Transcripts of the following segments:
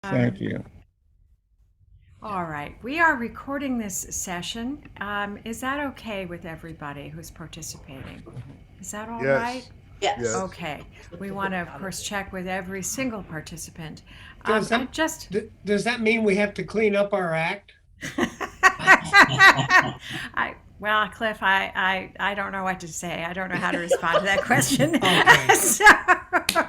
Thank you. All right, we are recording this session. Is that okay with everybody who's participating? Is that all right? Yes. Yes. Yes. Okay. We want to, of course, check with every single participant. Does I that just. does that mean we have to clean up our act? Well, Cliff, I don't know what to say. I don't know how to respond to that question. Okay.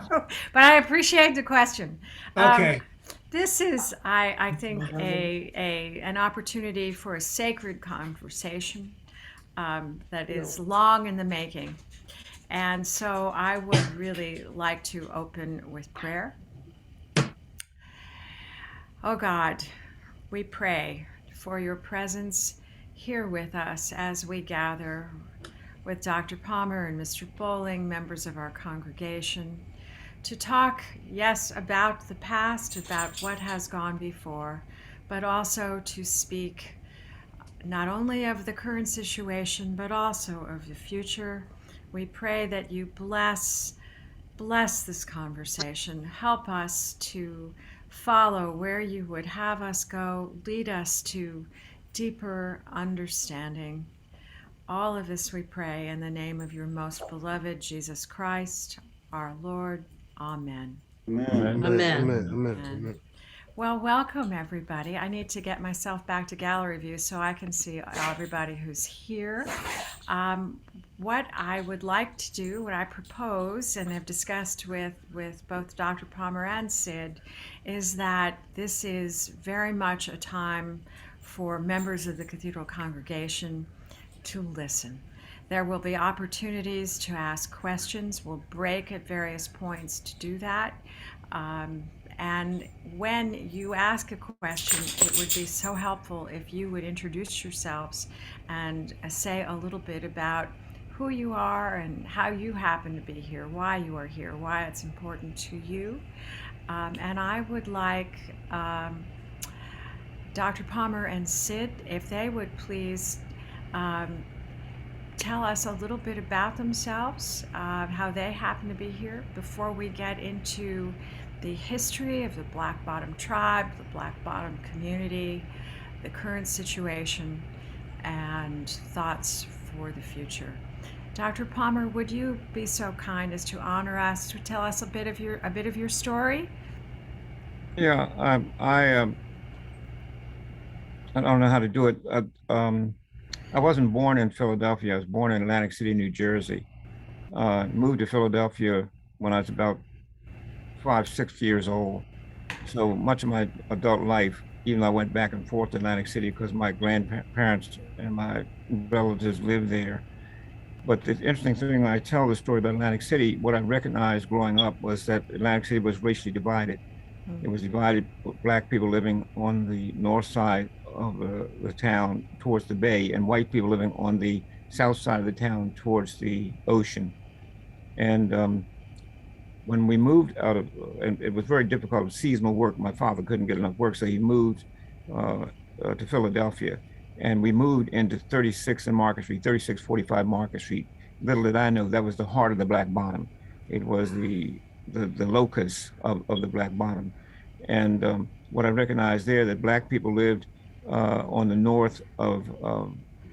But I appreciate the question. Okay. This is, I think, an opportunity for a sacred conversation that is long in the making. And so I would really like to open with prayer. Oh God, we pray for your presence here with us as we gather with Dr. Palmer and Mr. Bowling, members of our congregation, to talk, yes, about the past, about what has gone before, but also to speak not only of the current situation, but also of the future. We pray that you bless this conversation. Help us to follow where you would have us go. Lead us to deeper understanding. All of this we pray in the name of your most beloved Jesus Christ, our Lord. Amen. Amen. Amen. Well, welcome everybody. I need to get myself back to gallery view so I can see everybody who's here. What I would like to do, what I propose, and have discussed with both Dr. Palmer and Sid, is that this is very much a time for members of the Cathedral congregation to listen. There will be opportunities to ask questions. We'll break at various points to do that. And when you ask a question, it would be so helpful if you would introduce yourselves and say a little bit about who you are and how you happen to be here, why you are here, why it's important to you. And I would like Dr. Palmer and Sid, if they would please tell us a little bit about themselves, how they happen to be here, before we get into the history of the Black Bottom tribe, the Black Bottom community, the current situation, and thoughts for the future. Dr. Palmer, would you be so kind as to honor us to tell us a bit of your story? Yeah, I don't know how to do it. I wasn't born in Philadelphia. I was born in Atlantic City, New Jersey. Moved to Philadelphia when I was about 5, 6 years old. So much of my adult life, even though I went back and forth to Atlantic City because my grandparents and my relatives lived there. But the interesting thing when I tell the story about Atlantic City, what I recognized growing up was that Atlantic City was racially divided. It was divided, black people living on the north side of the town towards the bay, and white people living on the south side of the town towards the ocean. And when we moved out of, and it was very difficult with seasonal work. My father couldn't get enough work, so he moved uh, to Philadelphia. And we moved into 36 and Market Street, 3645 Market Street. Little did I know that was the heart of the Black Bottom. It was the locus of the Black Bottom. And what I recognized there, that black people lived on the north of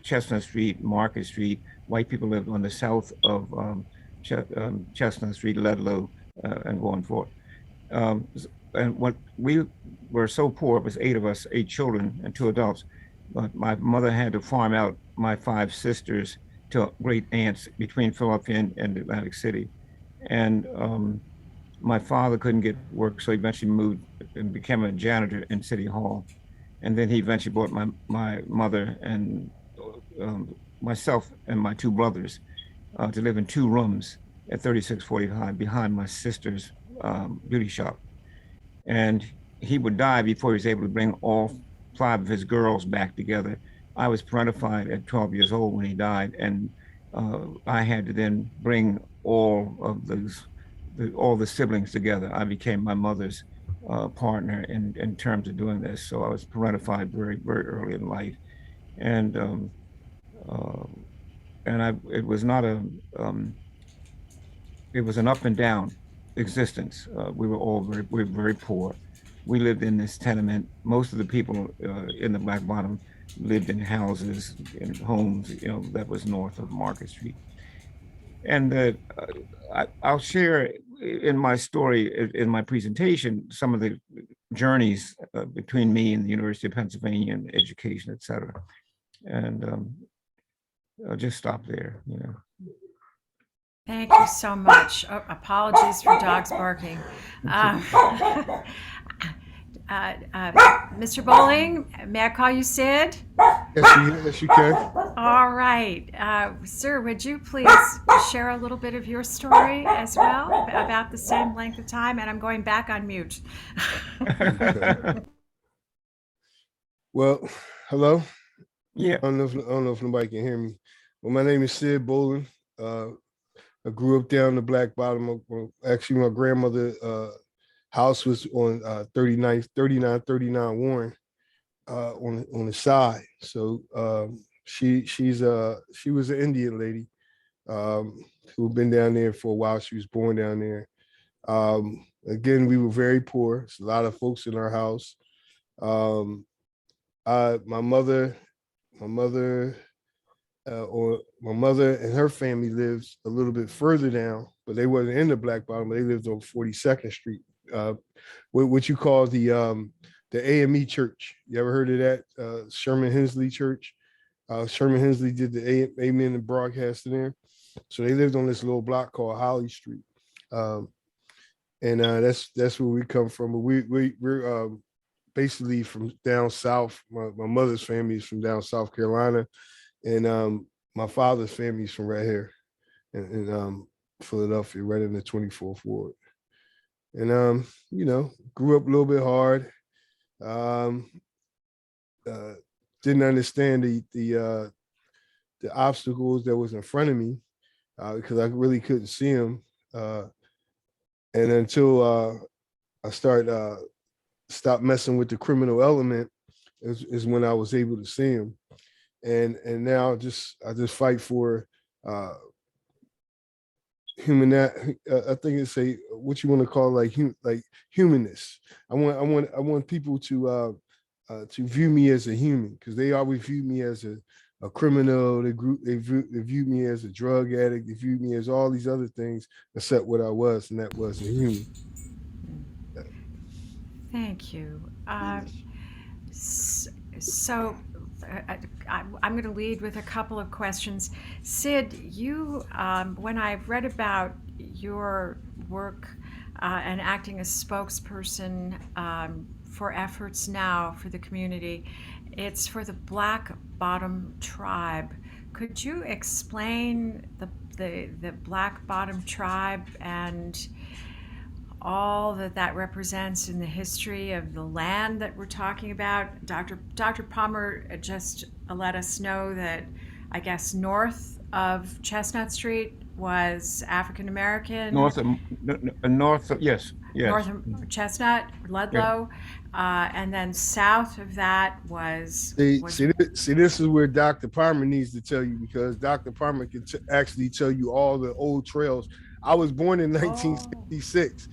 Chestnut Street, Market Street. White people lived on the south of Chestnut Street, Ludlow, and going forth. Um, and what we were so poor, it was eight of us, eight children and two adults. But my mother had to farm out my five sisters to great aunts between Philadelphia and Atlantic City. And my father couldn't get work, so he eventually moved and became a janitor in City Hall. And then he eventually brought my mother and myself and my two brothers to live in two rooms at 3645 behind my sister's beauty shop. And he would die before he was able to bring all five of his girls back together. I was parentified at 12 years old when he died, and I had to then bring all the siblings together. I became my mother's partner in terms of doing this. So I was parentified very, very early in life. And uh, it was not it was an up and down existence. We were very poor. we lived in this tenement. Most of the people in the Black Bottom lived in houses, in homes, that was north of Market Street. And I'll share in my story, in my presentation, some of the journeys between me and the University of Pennsylvania and education, et cetera. And I'll just stop there. Thank you so much. Oh, apologies for dogs barking. Mr. Bowling, may I call you Sid? Yes, you can. All right. Sir, would you please share a little bit of your story as well, about the same length of time? And I'm going back on mute. Well, hello. Yeah. I don't know if nobody can hear me. Well, my name is Sid Bowling. I grew up down the Black Bottom. Actually, my grandmother house was on 3939 Warren on the side. So she was an Indian lady who'd been down there for a while. She was born down there. Again, we were very poor. There's a lot of folks in our house. My mother and her family lives a little bit further down, but they wasn't in the Black Bottom. They lived on 42nd Street, what you call the AME Church. You ever heard of that? Sherman Hensley Church. Sherman Hensley did the Amen and broadcasting there. So they lived on this little block called Holly Street, and that's where we come from. But we're basically from down south. My mother's family is from down South Carolina. And my father's family is from right here in Philadelphia, right in the 24th Ward. And, grew up a little bit hard. Didn't understand the obstacles that was in front of me because I really couldn't see them. And until I stopped messing with the criminal element is when I was able to see them. And now I just fight for human. I think it's what you want to call like humanness. I want people to view me as a human, because they always view me as a criminal. They view me as a drug addict. They view me as all these other things except what I was, and that was a human. Thank you. So I'm going to lead with a couple of questions. Sid, you, when I've read about your work and acting as spokesperson for efforts now for the community, it's for the Black Bottom tribe. Could you explain the Black Bottom tribe and all that represents in the history of the land that we're talking about? Dr. Palmer just let us know that, I guess, north of Chestnut Street was African American. North of yes. North of Chestnut, Ludlow, and then south of that was. See, this is where Dr. Palmer needs to tell you, because Dr. Palmer can actually tell you all the old trails. I was born in 1966.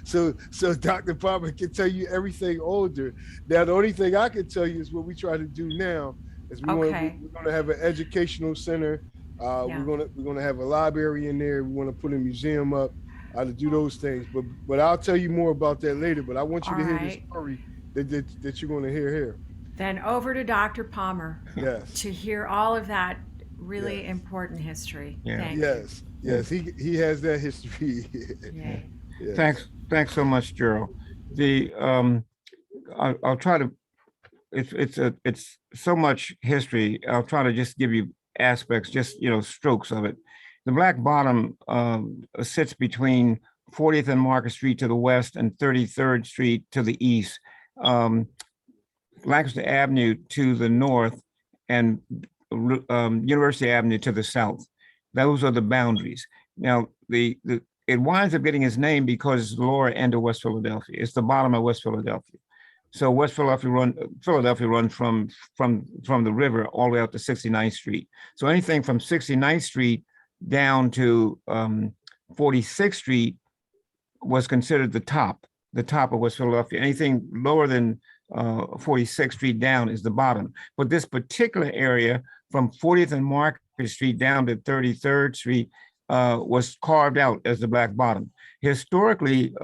So Dr. Palmer can tell you everything older. Now, the only thing I can tell you is what we try to do now is we're going to have an educational center. We're going to have a library in there. We want to put a museum up, to do those things. But I'll tell you more about that later. But I want you to hear the story that you're going to hear here. Then over to Dr. Palmer. Yes. To hear all of that really important history. Yeah. Thank you. Yes, he has that history. Yeah. Yes. Thanks so much, Gerald. I'll try to. It's so much history. I'll try to just give you aspects, just strokes of it. The Black Bottom sits between 40th and Market Street to the west and 33rd Street to the east, Lancaster Avenue to the north, and University Avenue to the south. Those are the boundaries. Now, it winds up getting its name because it's the lower end of West Philadelphia. It's the bottom of West Philadelphia. So West Philadelphia runs from the river all the way out to 69th Street. So anything from 69th Street down to 46th Street was considered the top the top of West Philadelphia. Anything lower than 46th Street down is the bottom. But this particular area from 40th and Market Street down to 33rd Street was carved out as the Black Bottom. Historically,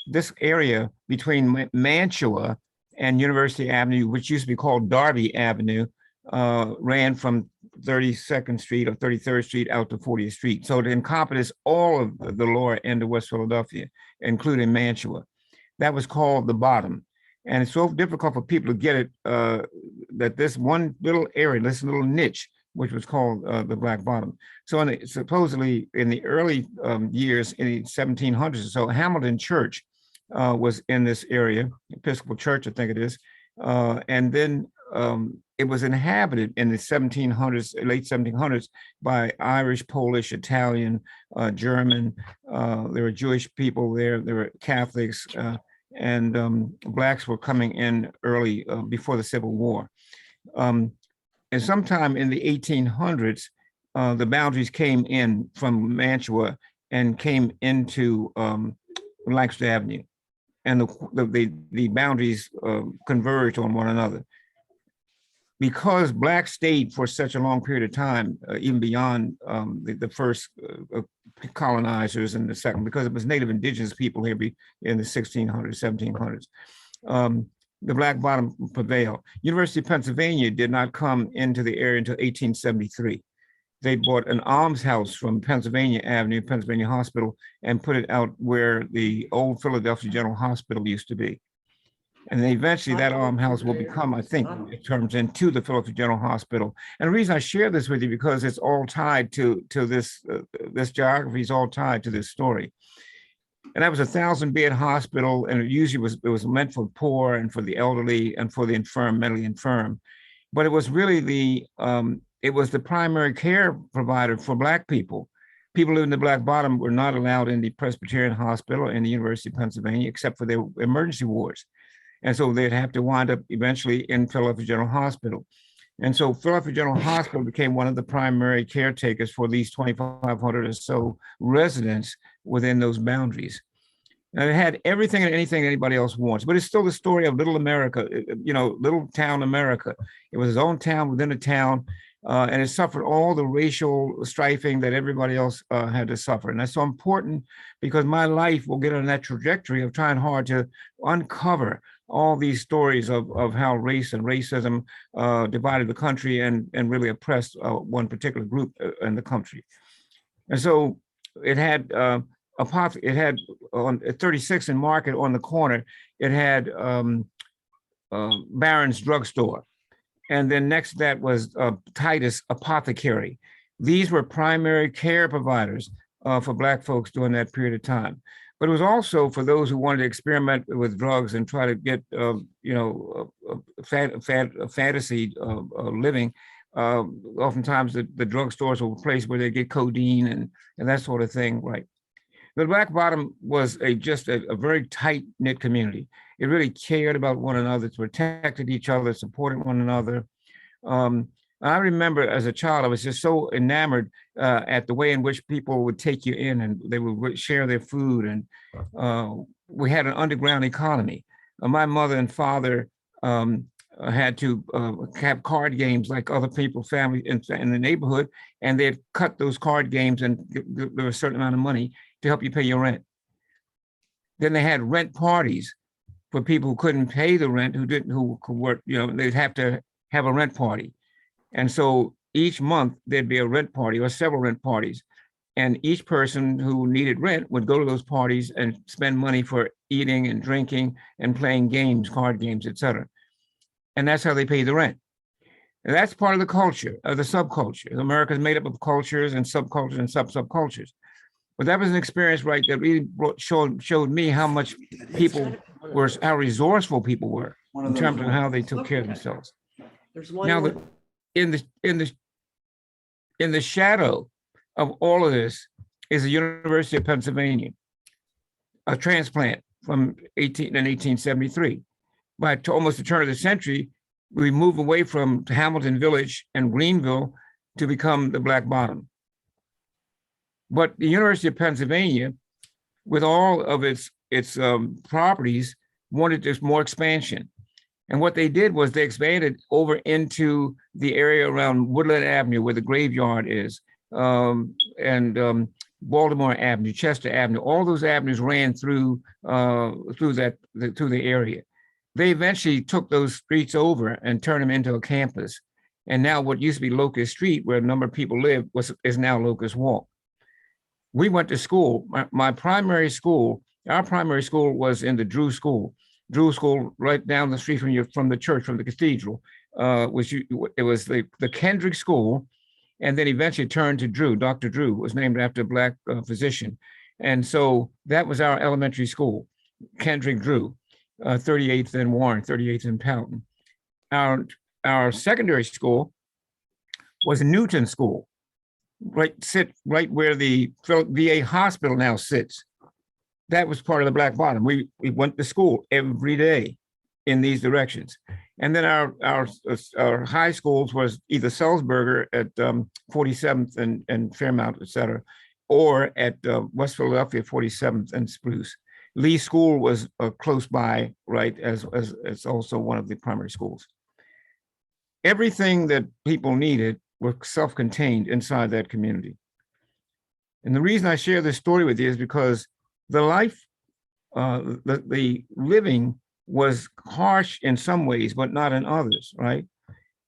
this area between Mantua and University Avenue, which used to be called Darby Avenue, ran from 32nd Street or 33rd Street out to 40th Street. So it encompassed all of the lower end of West Philadelphia, including Mantua. That was called the bottom. And it's so difficult for people to get it that this one little area, this little niche, which was called the Black Bottom. So supposedly in the early years, in the 1700s or so, Hamilton Church was in this area, Episcopal Church, I think it is. And then it was inhabited in the 1700s, late 1700s, by Irish, Polish, Italian, German. There were Jewish people there. There were Catholics, and Blacks were coming in early before the Civil War. And sometime in the 1800s, the boundaries came in from Mantua and came into Lancaster Avenue, and the boundaries converged on one another. Because Blacks stayed for such a long period of time, even beyond the first colonizers and the second, because it was Native Indigenous people here in the 1600s, 1700s, the Black Bottom prevailed. University of Pennsylvania did not come into the area until 1873. They bought an almshouse from Pennsylvania Avenue, Pennsylvania Hospital, and put it out where the old Philadelphia General Hospital used to be. And then eventually that almshouse will become, I think, it turns into the Philadelphia General Hospital. And the reason I share this with you, because it's all tied to this, this geography is all tied to this story. And that was a 1,000-bed hospital, and it usually was meant for poor and for the elderly and for the infirm, mentally infirm. But it was really it was the primary care provider for Black people. People living in the Black Bottom were not allowed in the Presbyterian Hospital in the University of Pennsylvania, except for their emergency wards. And so they'd have to wind up eventually in Philadelphia General Hospital. And so Philadelphia General Hospital became one of the primary caretakers for these 2,500 or so residents within those boundaries. And it had everything and anything anybody else wants, but it's still the story of little America, little town America. It was its own town within a town, and it suffered all the racial strifing that everybody else had to suffer. And that's so important, because my life will get on that trajectory of trying hard to uncover all these stories of how race and racism divided the country and really oppressed one particular group in the country. And so it had on 36th and Market on the corner, it had Barron's Drugstore. And then next to that was Titus Apothecary. These were primary care providers for Black folks during that period of time. But it was also for those who wanted to experiment with drugs and try to get, fantasy living. Oftentimes the drugstores were a place where they get codeine and that sort of thing, right? The Black Bottom was just a very tight-knit community. It really cared about one another, protected each other, supported one another. I remember as a child, I was just so enamored at the way in which people would take you in and they would share their food. And we had an underground economy. My mother and father had to have card games like other people's family in the neighborhood, and they'd cut those card games and give a certain amount of money to help you pay your rent. Then they had rent parties for people who couldn't pay the rent, who could work, they'd have to have a rent party. And so each month there'd be a rent party or several rent parties. And each person who needed rent would go to those parties and spend money for eating and drinking and playing games, card games, et cetera. And that's how they pay the rent. And that's part of the culture, of the subculture. America is made up of cultures and subcultures and subcultures. But that was an experience, right, that really showed me how much how resourceful people were in terms of how they took care of themselves. Now, in the shadow of all of this is the University of Pennsylvania, a transplant from 1873. By almost the turn of the century, we move away from Hamilton Village and Greenville to become the Black Bottom. But the University of Pennsylvania, with all of its properties wanted just more expansion. And what they did was they expanded over into the area around Woodland Avenue where the graveyard is, and Baltimore Avenue, Chester Avenue. All those avenues ran through the area. They eventually took those streets over and turned them into a campus. And now what used to be Locust Street, where a number of people live, is now Locust Walk. We went to school. Our primary school was in the Drew School. Drew School, right down the street from the church, from the cathedral. It was the Kendrick School, and then eventually turned to Drew. Dr. Drew was named after a Black physician. And so that was our elementary school, Kendrick Drew, 38th and Warren, 38th and Powelton. Our secondary school was Newton School, right where the VA hospital now sits. That was part of the Black Bottom. We went to school every day in these directions. And then our high schools was either Salzburger at 47th and Fairmount, et cetera, or at West Philadelphia, 47th and Spruce. Lee School was close by, right, as also one of the primary schools. Everything that people needed were self-contained inside that community. And the reason I share this story with you is because the life, the living was harsh in some ways, but not in others, right?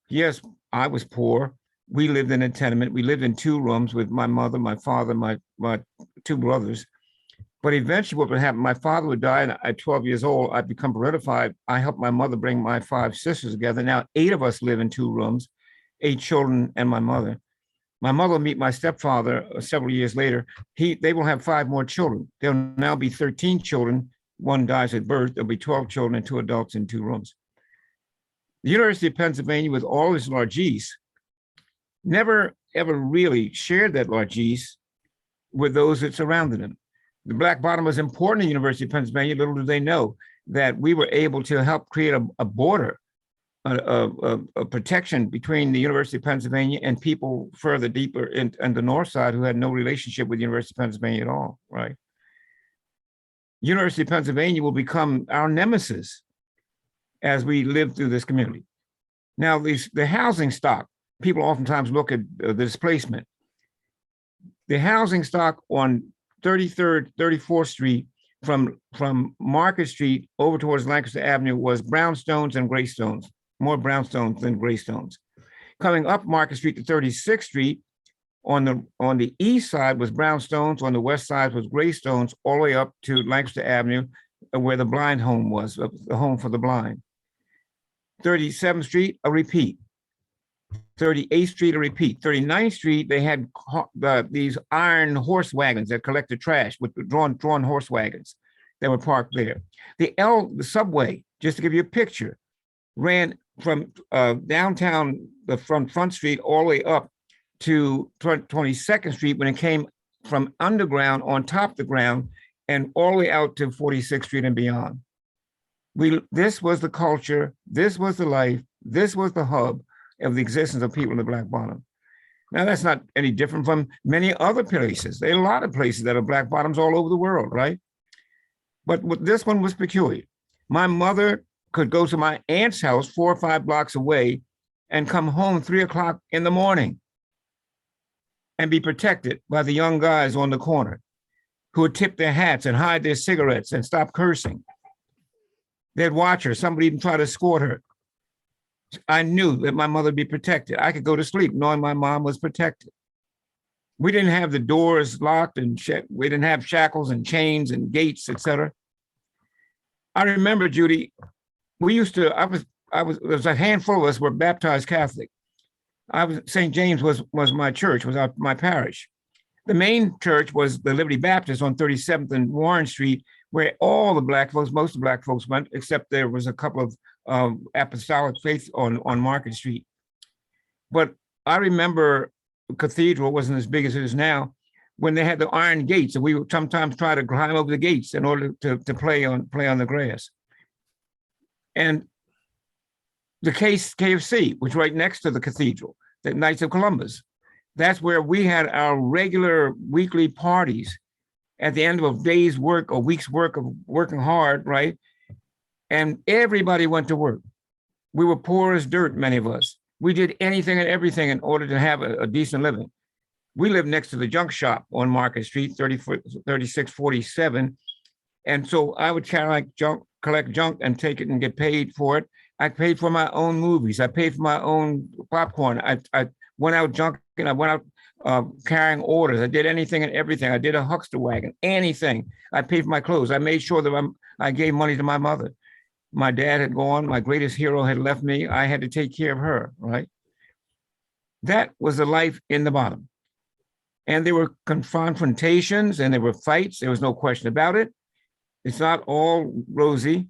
Yes, I was poor. We lived in a tenement. We lived in 2 rooms with my mother, my father, my 2 brothers. But eventually what would happen, my father would die, and at 12 years old, I'd become parentified. I helped my mother bring my 5 sisters together. Now 8 of us live in 2 rooms, 8 children and my mother. My mother will meet my stepfather several years later. They will have 5 more children. There'll now be 13 children. 1 dies at birth. There'll be 12 children and 2 adults in 2 rooms. The University of Pennsylvania, with all its largesse, never ever really shared that largesse with those that surrounded them. The Black Bottom was important in the University of Pennsylvania. Little do they know that we were able to help create a border, a protection between the University of Pennsylvania and people further deeper in the north side who had no relationship with the University of Pennsylvania at all, right? University of Pennsylvania will become our nemesis as we live through this community. Now, the housing stock, people oftentimes look at the displacement. The housing stock on 33rd, 34th Street from Market Street over towards Lancaster Avenue was brownstones and graystones, more brownstones than graystones. Coming up Market Street to 36th Street, on the east side was brownstones, on the west side was graystones, all the way up to Lancaster Avenue, where the blind home was, the home for the blind. 37th Street, a repeat. 38th Street, a repeat. 39th Street, they had these iron horse wagons that collected trash with drawn horse wagons that were parked there. The subway, just to give you a picture, ran from downtown, from Front Street all the way up to 22nd Street when it came from underground on top of the ground and all the way out to 46th Street and beyond. This was the culture, this was the life, this was the hub of the existence of people in the Black Bottom. Now, that's not any different from many other places. There are a lot of places that are Black Bottoms all over the world, right? But this one was peculiar. My mother could go to my aunt's house 4 or 5 blocks away and come home 3 o'clock in the morning and be protected by the young guys on the corner who would tip their hats and hide their cigarettes and stop cursing. They'd watch her. Somebody even try to escort her. I knew that my mother would be protected. I could go to sleep knowing my mom was protected. We didn't have the doors locked and we didn't have shackles and chains and gates, etc. I remember, Judy, there was a handful of us were baptized Catholic. St. James was my church, was my parish. The main church was the Liberty Baptist on 37th and Warren Street, where all the Black folks, most of the Black folks went, except there was a couple of apostolic faith on Market Street. But I remember the cathedral wasn't as big as it is now, when they had the iron gates, and we would sometimes try to climb over the gates in order to play on the grass. And the KFC, which right next to the cathedral, the Knights of Columbus, that's where we had our regular weekly parties at the end of a day's work, a week's work of working hard, right? And everybody went to work. We were poor as dirt, many of us. We did anything and everything in order to have a decent living. We lived next to the junk shop on Market Street, 3647. And so I would collect junk and take it and get paid for it. I paid for my own movies. I paid for my own popcorn. I went out junking. I went out carrying orders. I did anything and everything. I did a huckster wagon, anything. I paid for my clothes. I made sure that I gave money to my mother. My dad had gone. My greatest hero had left me. I had to take care of her, right? That was the life in the bottom. And there were confrontations and there were fights. There was no question about it. It's not all rosy.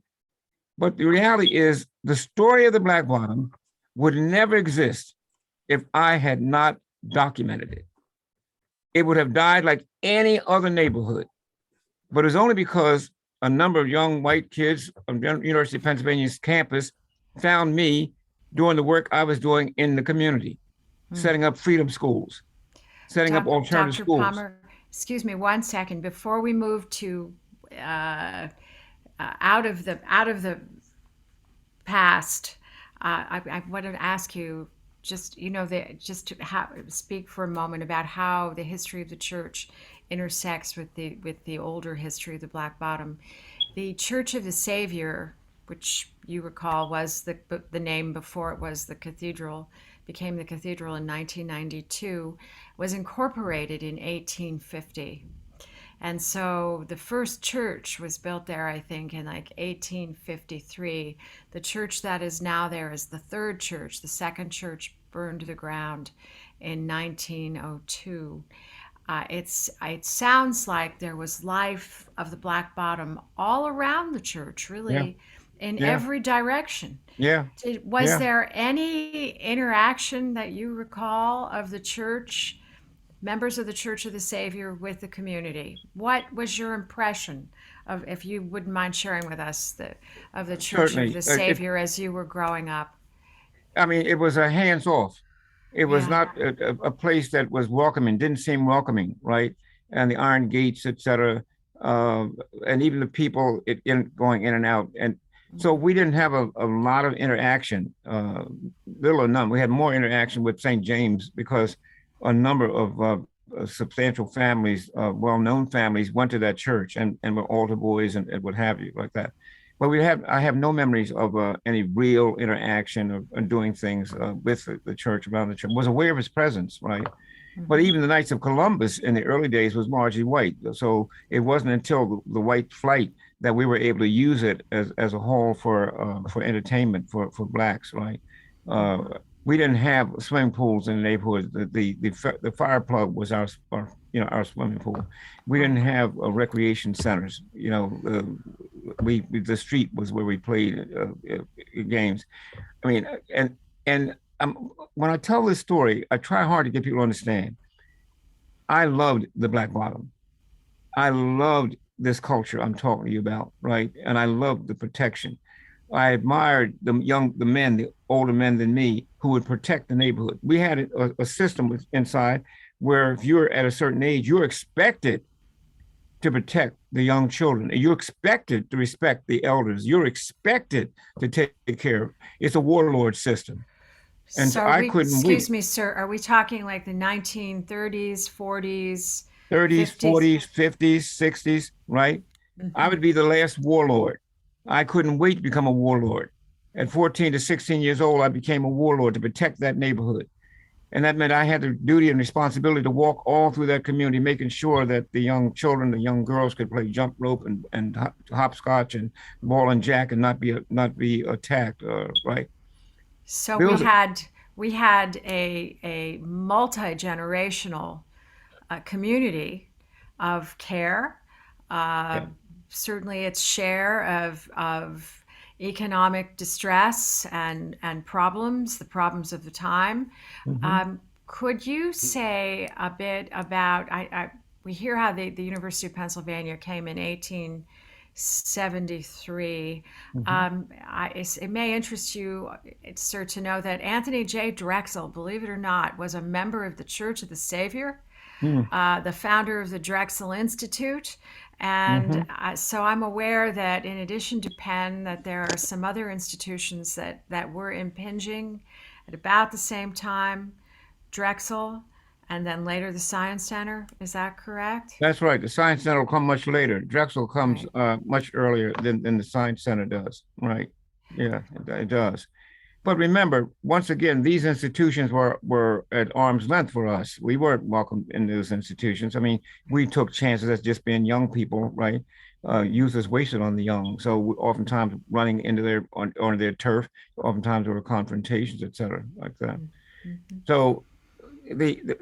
But the reality is the story of the Black Bottom would never exist if I had not documented it. It would have died like any other neighborhood. But it was only because a number of young white kids on the University of Pennsylvania's campus found me doing the work I was doing in the community, setting up freedom schools, setting up alternative Dr. schools. Palmer, excuse me 1 second before we move to out of the past. I want to ask you just to speak for a moment about how the history of the church intersects with the older history of the Black Bottom. The Church of the Savior, which you recall was the name before it was the cathedral, became the cathedral in 1992, was incorporated in 1850. And so the first church was built there, I think, in like 1853. The church that is now there is the third church. The second church burned to the ground in 1902. It sounds like there was life of the Black Bottom all around the church, really, in every direction. Yeah. Was there any interaction that you recall of the church, members of the Church of the Savior, with the community? What was your impression of, if you wouldn't mind sharing with us, of the Church Certainly. of the Savior as you were growing up? I mean, it was a hands-off. It was not a place that was welcoming, didn't seem welcoming, right? And the iron gates, et cetera, and even the people going in and out. And so we didn't have a lot of interaction, little or none. We had more interaction with St. James because a number of substantial families, well-known families, went to that church and were altar boys and what have you, like that. But I have no memories of any real interaction or doing things with the church, around the church. Was aware of his presence, right? But even the Knights of Columbus in the early days was largely white. So it wasn't until the white flight that we were able to use it as a hall for entertainment for blacks, right? We didn't have swimming pools in the neighborhood. The fire plug was our swimming pool. We didn't have recreation centers. The street was where we played games. I mean, and when I tell this story, I try hard to get people to understand. I loved the Black Bottom. I loved this culture I'm talking to you about, right? And I loved the protection. I admired the older men than me who would protect the neighborhood. We had a system inside where if you're at a certain age, you're expected to protect the young children. You're expected to respect the elders. You're expected to take care of. It's a warlord system. And so I couldn't wait. Excuse me, sir, are we talking like the 1930s, 40s? 30s, 50s? 40s, 50s, 60s, right? I would be the last warlord. I couldn't wait to become a warlord. At 14 to 16 years old, I became a warlord to protect that neighborhood. And that meant I had the duty and responsibility to walk all through that community, making sure that the young children, the young girls could play jump rope and hopscotch and ball and jack and not be attacked, right? So we had a multi-generational community of care, certainly its share of economic distress and problems, the problems of the time. Could you say a bit about, we hear how the University of Pennsylvania came in 1873. It may interest you, sir, to know that Anthony J. Drexel, believe it or not, was a member of the Church of the Savior. Hmm. the founder of the Drexel Institute. And so I'm aware that in addition to Penn, that there are some other institutions that were impinging at about the same time, Drexel, and then later the Science Center. Is that correct? That's right. The Science Center will come much later. Drexel comes Right. much earlier than the Science Center does. Right. Yeah, it does. But remember, once again, these institutions were at arm's length for us. We weren't welcome in those institutions. I mean, we took chances as just being young people, right? Youth is wasted on the young. So oftentimes running into on their turf, oftentimes there were confrontations, et cetera, like that. Mm-hmm. So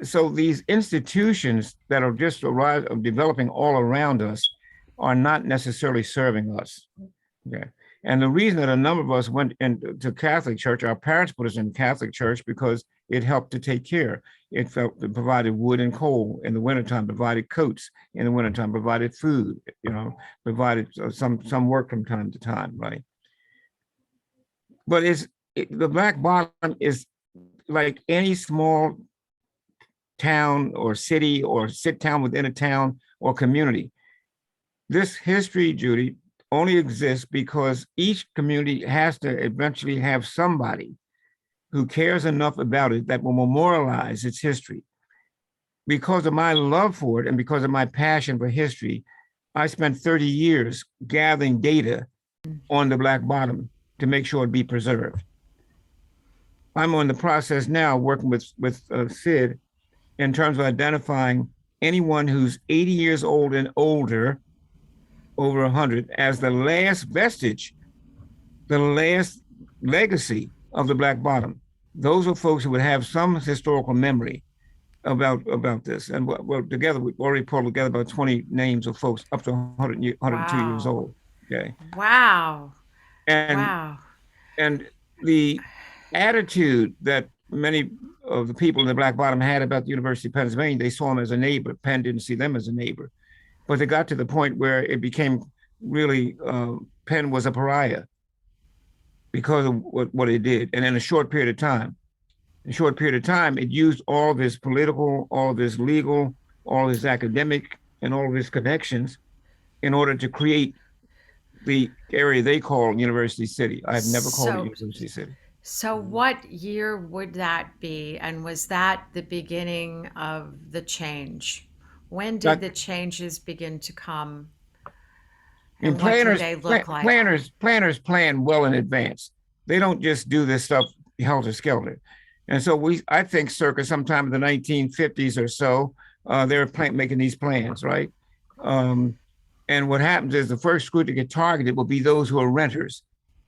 so these institutions that are just developing all around us are not necessarily serving us. Okay. And the reason that a number of us went into Catholic church, our parents put us in Catholic church because it helped to take care. It provided wood and coal in the wintertime, provided coats in the wintertime, provided food, provided some work from time to time, right? But the Black Bottom is like any small town or city or sit town within a town or community. This history, Judy, only exists because each community has to eventually have somebody who cares enough about it that will memorialize its history. Because of my love for it and because of my passion for history, I spent 30 years gathering data on the Black Bottom to make sure it be preserved. I'm on the process now working with Sid in terms of identifying anyone who's 80 years old and older, over 100, as the last vestige, the last legacy of the Black Bottom. Those are folks who would have some historical memory about this. And together, we've already pulled together about 20 names of folks up to 102 years Wow. old. Okay. Wow. And Wow. and the attitude that many of the people in the Black Bottom had about the University of Pennsylvania, they saw them as a neighbor. Penn didn't see them as a neighbor. But it got to the point where it became really, Penn was a pariah because of what it did. And in a short period of time, it used all this political, all this legal, all this academic, and all of its connections in order to create the area they call University City. I've never called it University City. So what year would that be? And was that the beginning of the change? When did the changes begin to come? And what do they look like? Planners plan well in advance. They don't just do this stuff helter skelter. And so I think circa sometime in the 1950s or so, they were making these plans, right? And what happens is the first group to get targeted will be those who are renters,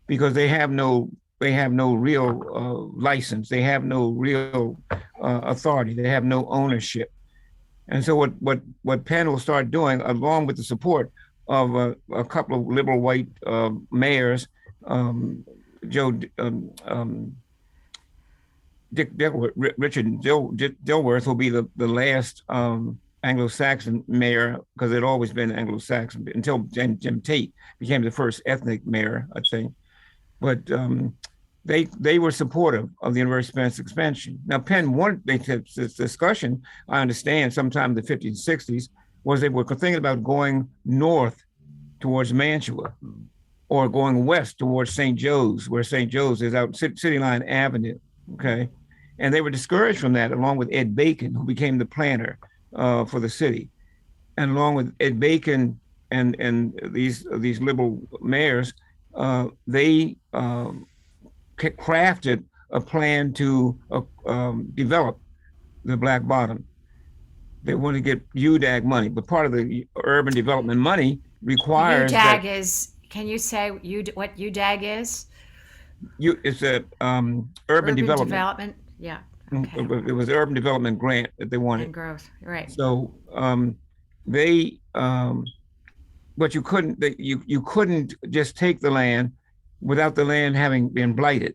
because they have no real license. They have no real authority. They have no ownership. And so what Penn will start doing, along with the support of a couple of liberal white mayors, Richard Dilworth will be the last Anglo-Saxon mayor, because it had always been Anglo-Saxon until Jim Tate became the first ethnic mayor, I'd say. But they were supportive of the University of Penn's expansion. Now, Penn wanted this discussion, I understand, sometime in the 50s and 60s, was they were thinking about going north towards Mantua or going west towards St. Joe's, where St. Joe's is out City Line Avenue, okay? And they were discouraged from that, along with Ed Bacon, who became the planner for the city. And along with Ed Bacon and these liberal mayors, they crafted a plan to develop the Black Bottom. They want to get UDAG money, but part of the urban development money requires UDAG is. Can you say what UDAG is? It's a urban development. Yeah. Okay. It was an urban development grant that they wanted. And growth, right? So they, but you couldn't just take the land without the land having been blighted.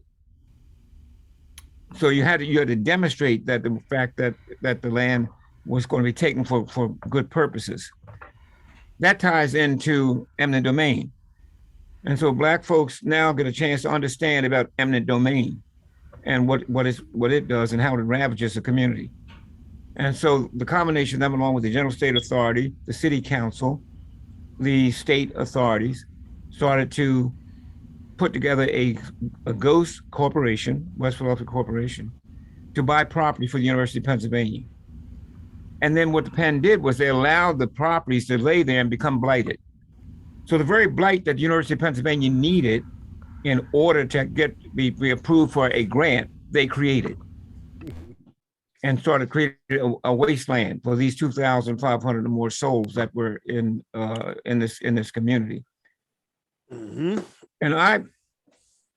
So you had to demonstrate that the fact that the land was going to be taken for good purposes. That ties into eminent domain. And so Black folks now get a chance to understand about eminent domain and what it does and how it ravages the community. And so the combination of them, along with the general state authority, the city council, the state authorities, started to put together a ghost corporation, West Philadelphia Corporation, to buy property for the University of Pennsylvania. And then what the Penn did was they allowed the properties to lay there and become blighted. So the very blight that the University of Pennsylvania needed in order to be approved for a grant, they created and started creating a wasteland for these 2,500 or more souls that were in this community. Mhm. And I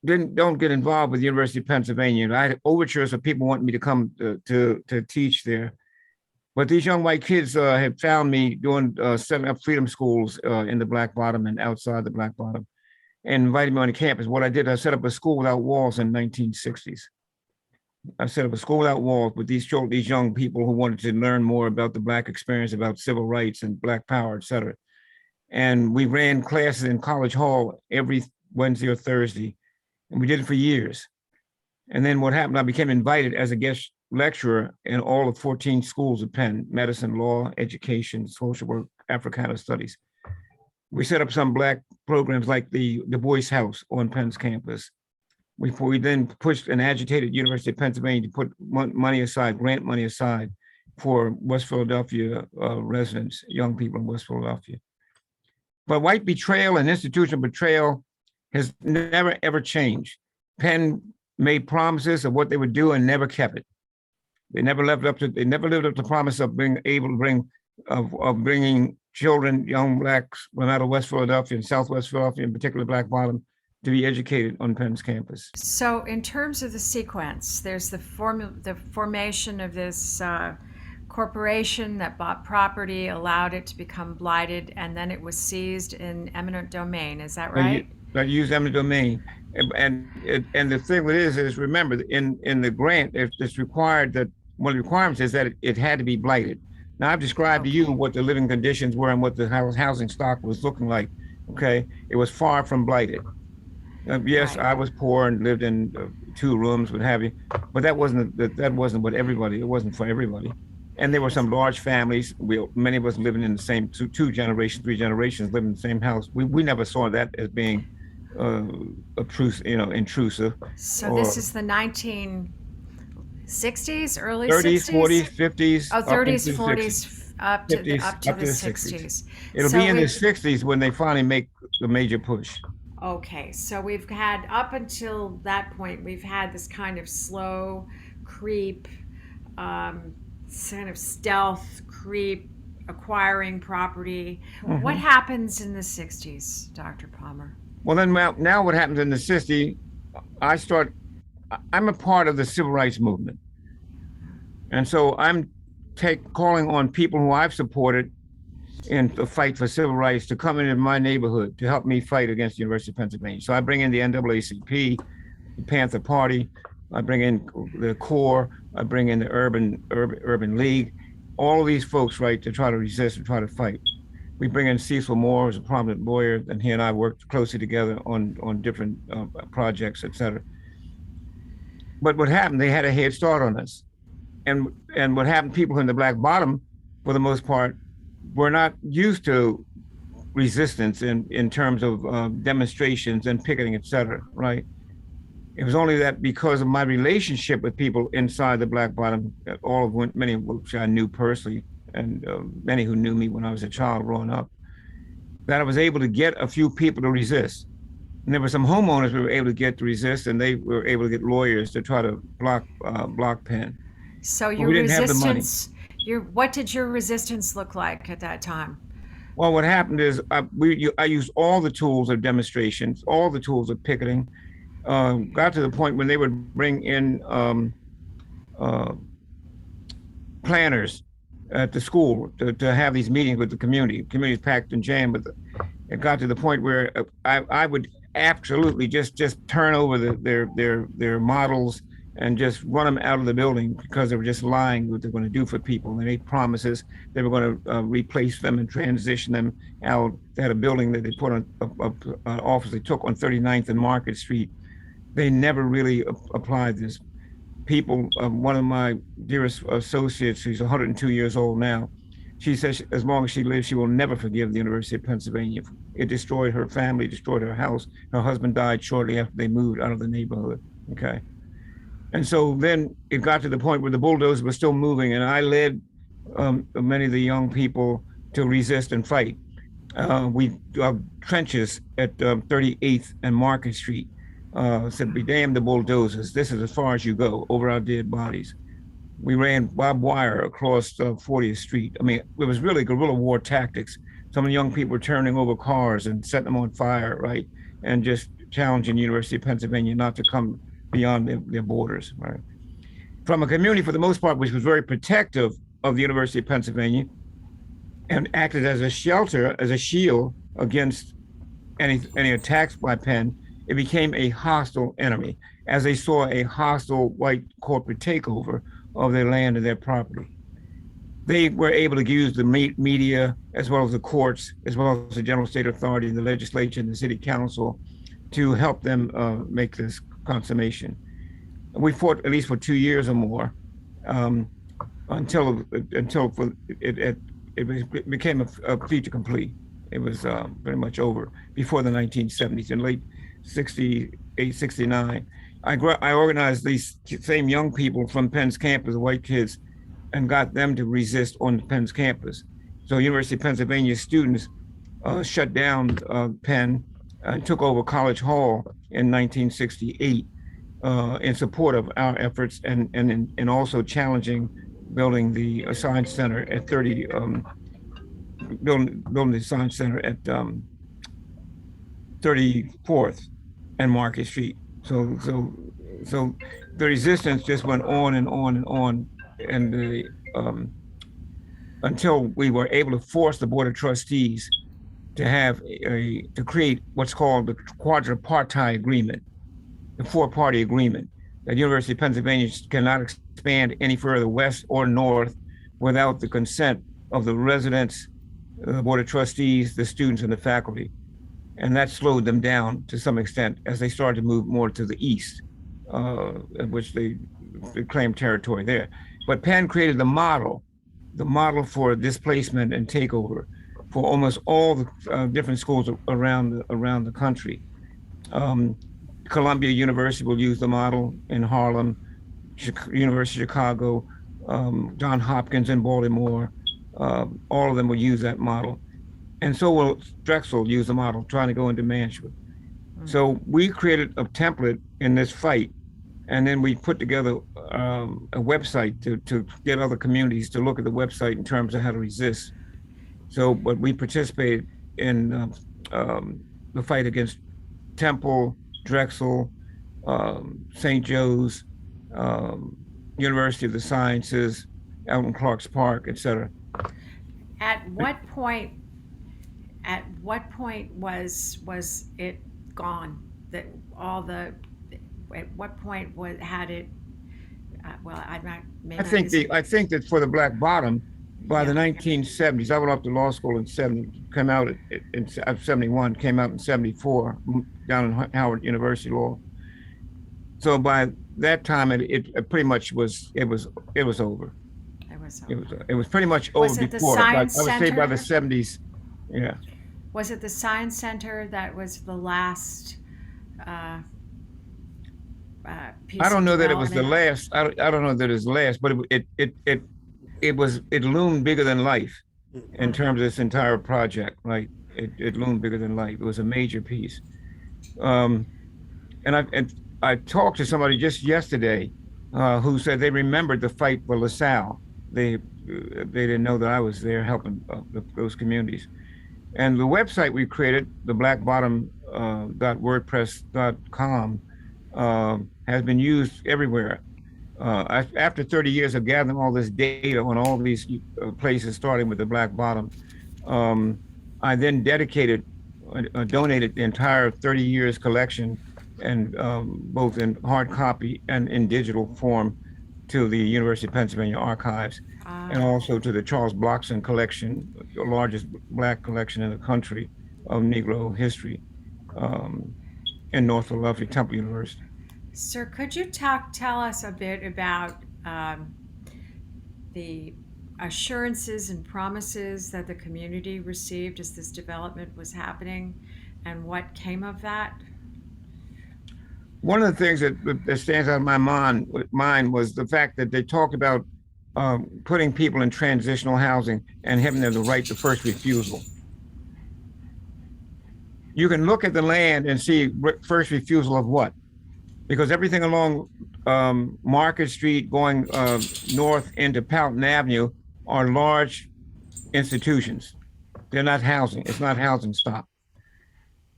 don't get involved with the University of Pennsylvania. And I had overtures of people wanting me to come to teach there. But these young white kids had found me doing setting up freedom schools in the Black Bottom and outside the Black Bottom, and invited me on the campus. What I did, I set up a school without walls in the 1960s. I set up a school without walls with these young people who wanted to learn more about the Black experience, about civil rights and Black power, et cetera. And we ran classes in College Hall every Wednesday or Thursday, and we did it for years. And then what happened, I became invited as a guest lecturer in all of 14 schools at Penn: medicine, law, education, social work, Africana studies. We set up some Black programs like the Du Bois House on Penn's campus. We then pushed and agitated University of Pennsylvania to put money aside, grant money aside, for West Philadelphia residents, young people in West Philadelphia. But white betrayal and institutional betrayal has never, ever changed. Penn made promises of what they would do and never kept it. They never lived up to the promise of being able to bringing children, young Blacks from out of West Philadelphia and Southwest Philadelphia, in particular Black Bottom, to be educated on Penn's campus. So in terms of the sequence, there's the formation of this corporation that bought property, allowed it to become blighted, and then it was seized in eminent domain. Is that right? That used eminent domain. And the thing with it is remember, in the grant, it's required that one of the requirements is that it had to be blighted. Now, I've described to you what the living conditions were and what the housing stock was looking like. Okay, it was far from blighted. Yes, Right. I was poor and lived in 2 rooms, what have you, but that wasn't what everybody. It wasn't for everybody. And there were some large families. Many of us living in the same 2 generations, 3 generations, living in the same house. We never saw that as being intrusive. So this is the 1960s, early 30s, 60s? 40s, 50s. Oh, up 30s, into the 40s, 60s. up to 50s, the 60s. It'll So be in the we- 60s when they finally make the major push. Okay, so we've had, up until that point, we've had this kind of slow creep, kind of stealth creep, acquiring property. What happens in the 60s, Dr. Palmer? Well, then now what happens in the 60s, I'm a part of the civil rights movement. And so I'm calling on people who I've supported in the fight for civil rights to come into my neighborhood to help me fight against the University of Pennsylvania. So I bring in the NAACP, the Panther Party, I bring in the CORE, I bring in the Urban League, all of these folks, right, to try to resist and try to fight. We bring in Cecil Moore, who's a prominent lawyer, and he and I worked closely together on different projects, et cetera. But what happened, they had a head start on us. And what happened, people in the Black Bottom, for the most part, were not used to resistance in terms of demonstrations and picketing, et cetera, right? It was only that because of my relationship with people inside the Black Bottom, many of which I knew personally, and many who knew me when I was a child growing up, that I was able to get a few people to resist. And there were some homeowners we were able to get to resist, and they were able to get lawyers to try to block Penn. So But your we didn't have the money. resistance, what did your resistance look like at that time? Well, what happened is I used all the tools of demonstrations, all the tools of picketing. Got to the point when they would bring in planners at the school to have these meetings with the community. Community's packed and jammed, but it got to the point where I would absolutely just turn over their models and just run them out of the building because they were just lying what they're going to do for people. They made promises they were going to replace them and transition them out. They had a building that they put on an office they took on 39th and Market Street. They never really applied this. people, one of my dearest associates, who's 102 years old now, she says as long as she lives, she will never forgive the University of Pennsylvania. It destroyed her family, destroyed her house. Her husband died shortly after they moved out of the neighborhood. Okay. And so then it got to the point where the bulldozers were still moving, and I led many of the young people to resist and fight. We dug trenches at 38th and Market Street. Said, be damned the bulldozers. This is as far as you go, over our dead bodies. We ran barbed wire across 40th Street. I mean, it was really guerrilla war tactics. Some of the young people were turning over cars and setting them on fire, right? And just challenging the University of Pennsylvania not to come beyond their borders, right? From a community, for the most part, which was very protective of the University of Pennsylvania and acted as a shelter, as a shield against any attacks by Penn, it became a hostile enemy as they saw a hostile white corporate takeover of their land and their property. They were able to use the media as well as the courts, as well as the general state authority, the legislature, and the city council to help them make this consummation. We fought at least for 2 years or more until it became a feature complete. It was very much over before the 1970s. In late 68, 69, I organized these same young people from Penn's campus, white kids, and got them to resist on Penn's campus. So University of Pennsylvania students shut down Penn and took over College Hall in 1968 in support of our efforts and also challenging building the Science Center at building the Science Center at 34th and Market Street. So the resistance just went on and on and on, and until we were able to force the Board of Trustees to create what's called the quadripartite agreement, the four-party agreement, that University of Pennsylvania cannot expand any further west or north without the consent of the residents, the Board of Trustees, the students, and the faculty. And that slowed them down to some extent as they started to move more to the east, which they claimed territory there. But Penn created the model for displacement and takeover for almost all the different schools around the country. Columbia University will use the model in Harlem, University of Chicago, Johns Hopkins in Baltimore. All of them will use that model. And so will Drexel use the model, trying to go into Mantua. So we created a template in this fight, and then we put together a website to get other communities to look at the website in terms of how to resist. So, but we participated in the fight against Temple, Drexel, St. Joe's, University of the Sciences, out in Clark's Park, et cetera. At what point was it gone? That all the at what point had it? Well, I'm not. I think that for the Black Bottom, by the 1970s, I went off to law school in 70, came out in 71, came out in 74, down in Howard University Law. So by that time, it pretty much was over. It was pretty much over before. I would say by the 70s, yeah. Was it the Science Center that was the last piece? I don't know that it was the last. I don't know that it's the last, but it loomed bigger than life in terms of this entire project, right? It loomed bigger than life. It was a major piece. And I talked to somebody just yesterday who said they remembered the fight for LaSalle. They didn't know that I was there helping those communities. And the website we created, the blackbottom.wordpress.com, has been used everywhere. After 30 years of gathering all this data on all these places, starting with the Black Bottom, I then donated the entire 30 years collection, and both in hard copy and in digital form, to the University of Pennsylvania archives, and also to the Charles Blockson collection, the largest Black collection in the country of Negro history, in North Philadelphia, Temple University. Sir, could you tell us a bit about the assurances and promises that the community received as this development was happening and what came of that? One of the things that stands out in my mind was the fact that they talked about putting people in transitional housing and having them the right to first refusal. You can look at the land and see first refusal of what? Because everything along Market Street going north into Powelton Avenue are large institutions. They're not housing. It's not housing stock.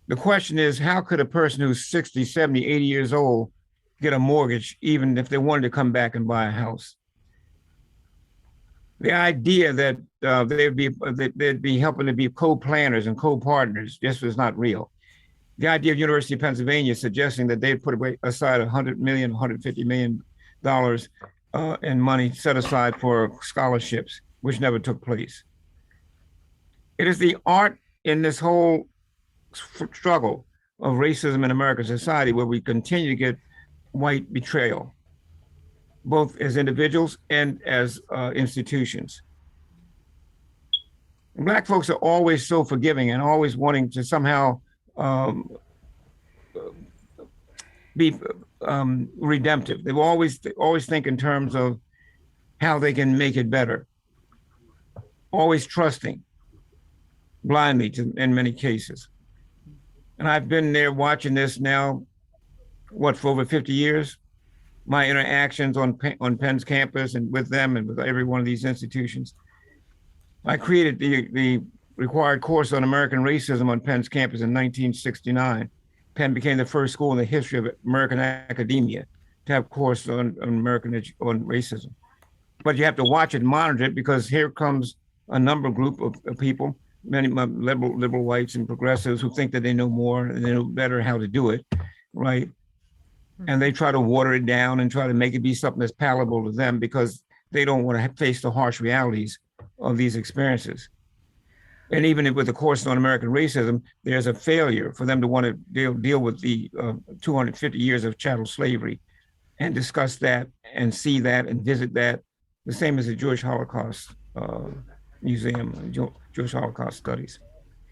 The question is, how could a person who's 60, 70, 80 years old get a mortgage, even if they wanted to come back and buy a house? The idea that they'd be helping to be co-planners and co-partners just was not real. The idea of University of Pennsylvania suggesting that they'd put aside $100 million, $150 million in money set aside for scholarships, which never took place. It is the art in this whole struggle of racism in American society where we continue to get white betrayal, both as individuals and as institutions. And Black folks are always so forgiving and always wanting to somehow be redemptive. They always think in terms of how they can make it better, always trusting blindly in many cases. And I've been there watching this now, for over 50 years. My interactions on Penn's campus and with them and with every one of these institutions. I created the required course on American racism on Penn's campus in 1969. Penn became the first school in the history of American academia to have a course on racism. But you have to watch it and monitor it because here comes a group of people, many liberal whites and progressives who think that they know more and they know better how to do it, right? And they try to water it down and try to make it be something that's palatable to them because they don't want to face the harsh realities of these experiences. And even with the course on American racism, there's a failure for them to want to deal with the 250 years of chattel slavery and discuss that and see that and visit that, the same as the Jewish Holocaust Museum, Jewish Holocaust Studies.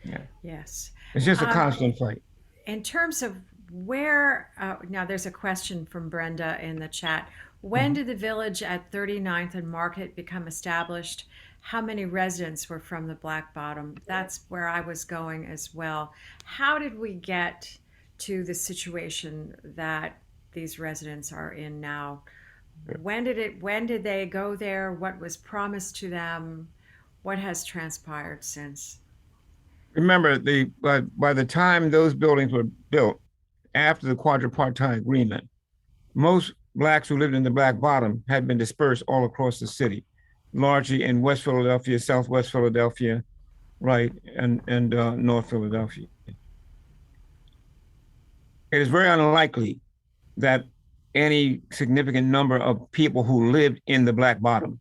Yeah. Yes. It's just a constant fight. In terms of where, now there's a question from Brenda in the chat. When did the village at 39th and Market become established? How many residents were from the Black Bottom? That's where I was going as well. How did we get to the situation that these residents are in now? When did they go there? What was promised to them? What has transpired since? Remember, by the time those buildings were built, after the quadripartite agreement, most Blacks who lived in the Black Bottom had been dispersed all across the city, largely in West Philadelphia, Southwest Philadelphia, right, and North Philadelphia. It is very unlikely that any significant number of people who lived in the Black Bottom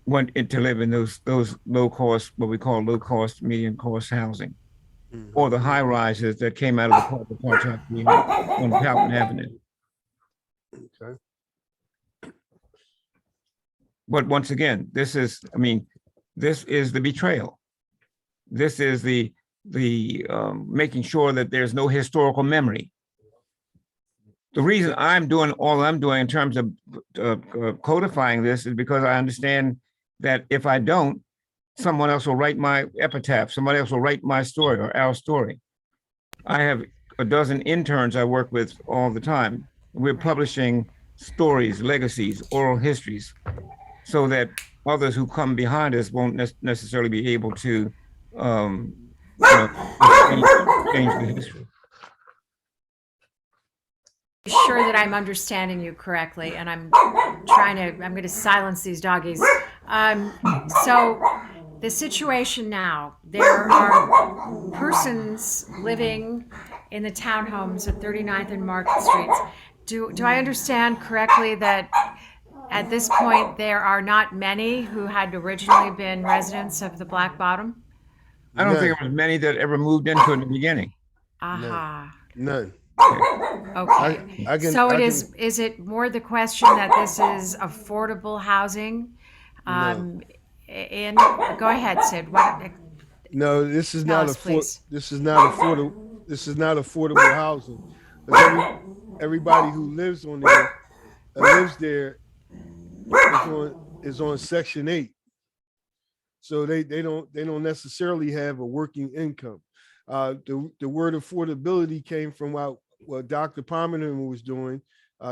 went to live in those low cost, what we call low cost, medium cost housing, or the high rises that came out of the quadripartite agreement on Powelton Avenue. Okay. But once again, this is the betrayal. This is the making sure that there's no historical memory. The reason I'm doing all I'm doing in terms of codifying this is because I understand that if I don't, someone else will write my epitaph, somebody else will write my story or our story. I have a dozen interns I work with all the time. We're publishing stories, legacies, oral histories, so that others who come behind us won't necessarily be able to change the history. Sure that I'm understanding you correctly, and I'm going to silence these doggies. So the situation now, there are persons living in the townhomes at 39th and Market Streets. Do I understand correctly that at this point there are not many who had originally been residents of the Black Bottom? I don't think there was many that ever moved into it in the beginning. Aha. None. Okay. I can. So I it can, is it more the question that this is affordable housing? no, Um, go ahead, Sid. What, no. This is tell not us, please. This is not affordable. This is not affordable housing because everybody who lives on there lives there is on Section 8. So they don't necessarily have a working income. The word affordability came from what Dr. Pomeroy was doing,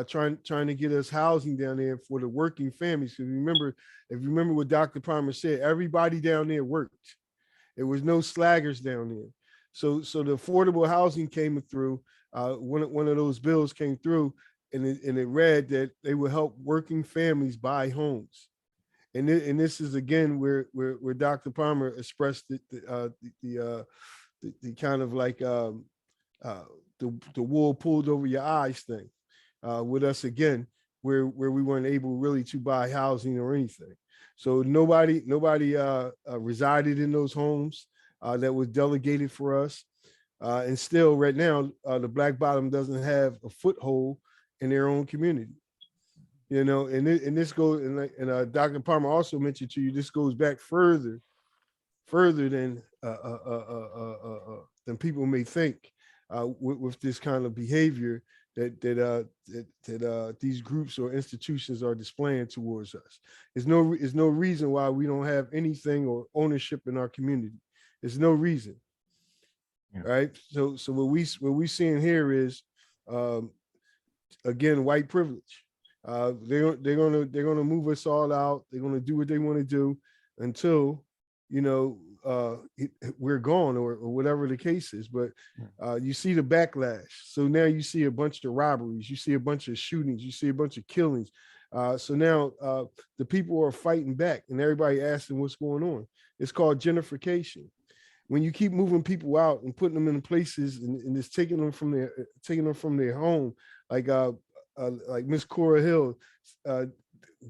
trying to get us housing down there for the working families. Because remember, if you remember what Dr. Palmer said, everybody down there worked. There was no slaggers down there. So the affordable housing came through. One of those bills came through, and it read that they would help working families buy homes. And this is again where Dr. Palmer expressed the kind of like uh, the wool pulled over your eyes thing with us again, where we weren't able really to buy housing or anything. So nobody resided in those homes that was delegated for us. And still, right now, the Black Bottom doesn't have a foothold in their own community. And this goes Dr. Palmer also mentioned to you. This goes back further than people may think with this kind of behavior that these groups or institutions are displaying towards us. There's no reason why we don't have anything or ownership in our community. There's no reason, right? So what we seeing here is again white privilege. They're gonna move us all out. They're gonna do what they want to do until we're gone or whatever the case is. But you see the backlash. So now you see a bunch of robberies. You see a bunch of shootings. You see a bunch of killings. So now the people are fighting back, and everybody asking what's going on. It's called gentrification. When you keep moving people out and putting them in places and just taking them from their home, like Miss Cora Hill,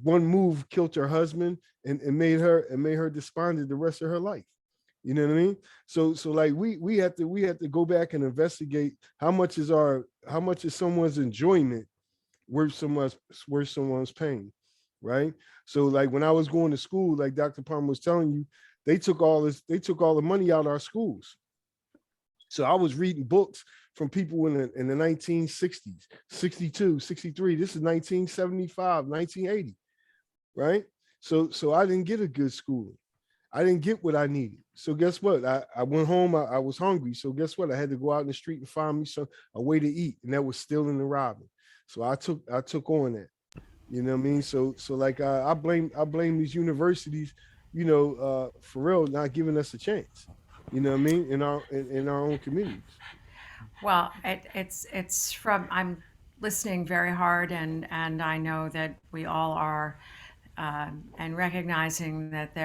one move killed her husband and made her despondent the rest of her life. You know what I mean? So like we have to go back and investigate how much is someone's enjoyment worth someone's pain, right? So like when I was going to school, like Dr. Palmer was telling you, they took all the money out of our schools. So I was reading books from people in the 1960s, 62, 63. This is 1975, 1980, right? So I didn't get a good schooling. I didn't get what I needed. So guess what? I went home. I was hungry. So guess what? I had to go out in the street and find me a way to eat, and that was stealing and robbing. So I took on that. You know what I mean? So like I blame these universities, for real, not giving us a chance. You know what I mean? In our own communities. Well, it's from I'm listening very hard, and I know that we all are, and recognizing that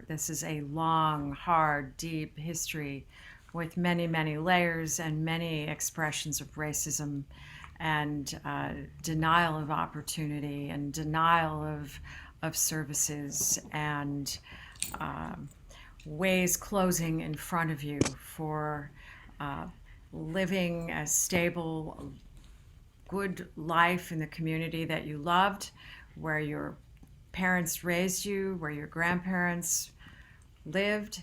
this is a long, hard, deep history with many, many layers and many expressions of racism and denial of opportunity and denial of services and ways closing in front of you for living a stable, good life in the community that you loved, where your parents raised you, where your grandparents lived,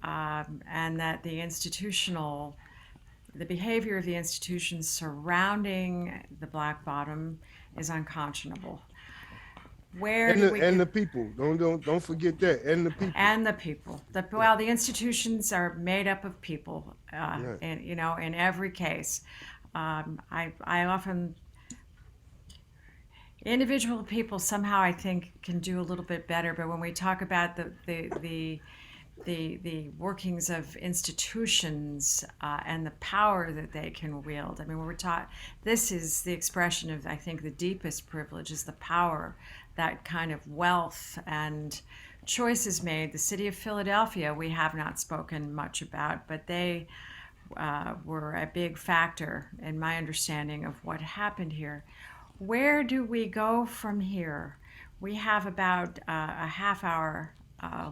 and that the behavior of the institutions surrounding the Black Bottom is unconscionable. Where do we And the people. Don't forget that. And the people. and the people. The institutions are made up of people, Right. and in every case. I often individual people somehow I think can do a little bit better, but when we talk about the workings of institutions and the power that they can wield. I mean, when we're taught, this is the expression of, I think, the deepest privilege is the power, that kind of wealth and choices made. The city of Philadelphia, we have not spoken much about, but they were a big factor in my understanding of what happened here. Where do we go from here? We have about a half hour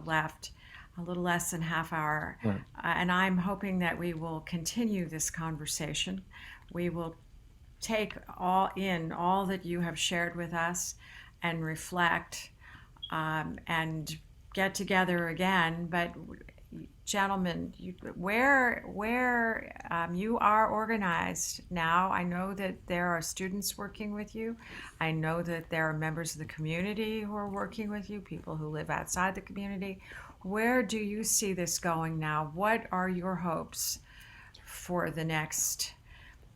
left. a little less than half hour. Right. And I'm hoping that we will continue this conversation. We will take all that you have shared with us and reflect and get together again. But gentlemen, where you are organized now, I know that there are students working with you. I know that there are members of the community who are working with you, people who live outside the community. Where do you see this going now? What are your hopes for the next?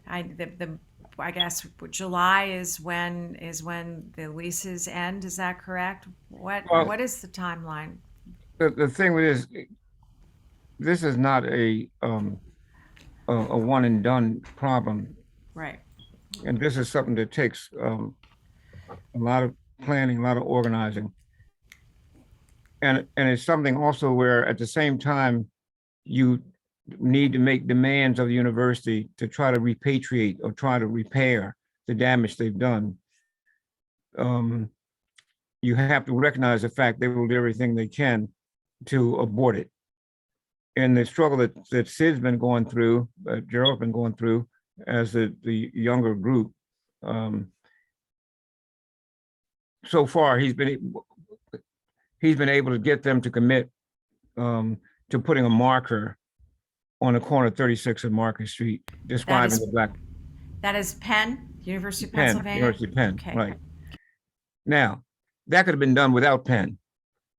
I guess July is when the leases end. Is that correct? Well, What is the timeline? the thing with this is not a one and done problem, Right. and this is something that takes a lot of planning, a lot of organizing, and it's something also where at the same time you need to make demands of the university to try to repatriate or try to repair the damage they've done. You have to recognize the fact they will do everything they can to abort it. And the struggle that Sid's been going through, Gerald's been going through as the younger group, so far he's been able to get them to commit to putting a marker on the corner of 36 and Market Street, describing the black That is Penn, University of Penn, Pennsylvania? University of Penn, Okay. right. Now, that could have been done without Penn.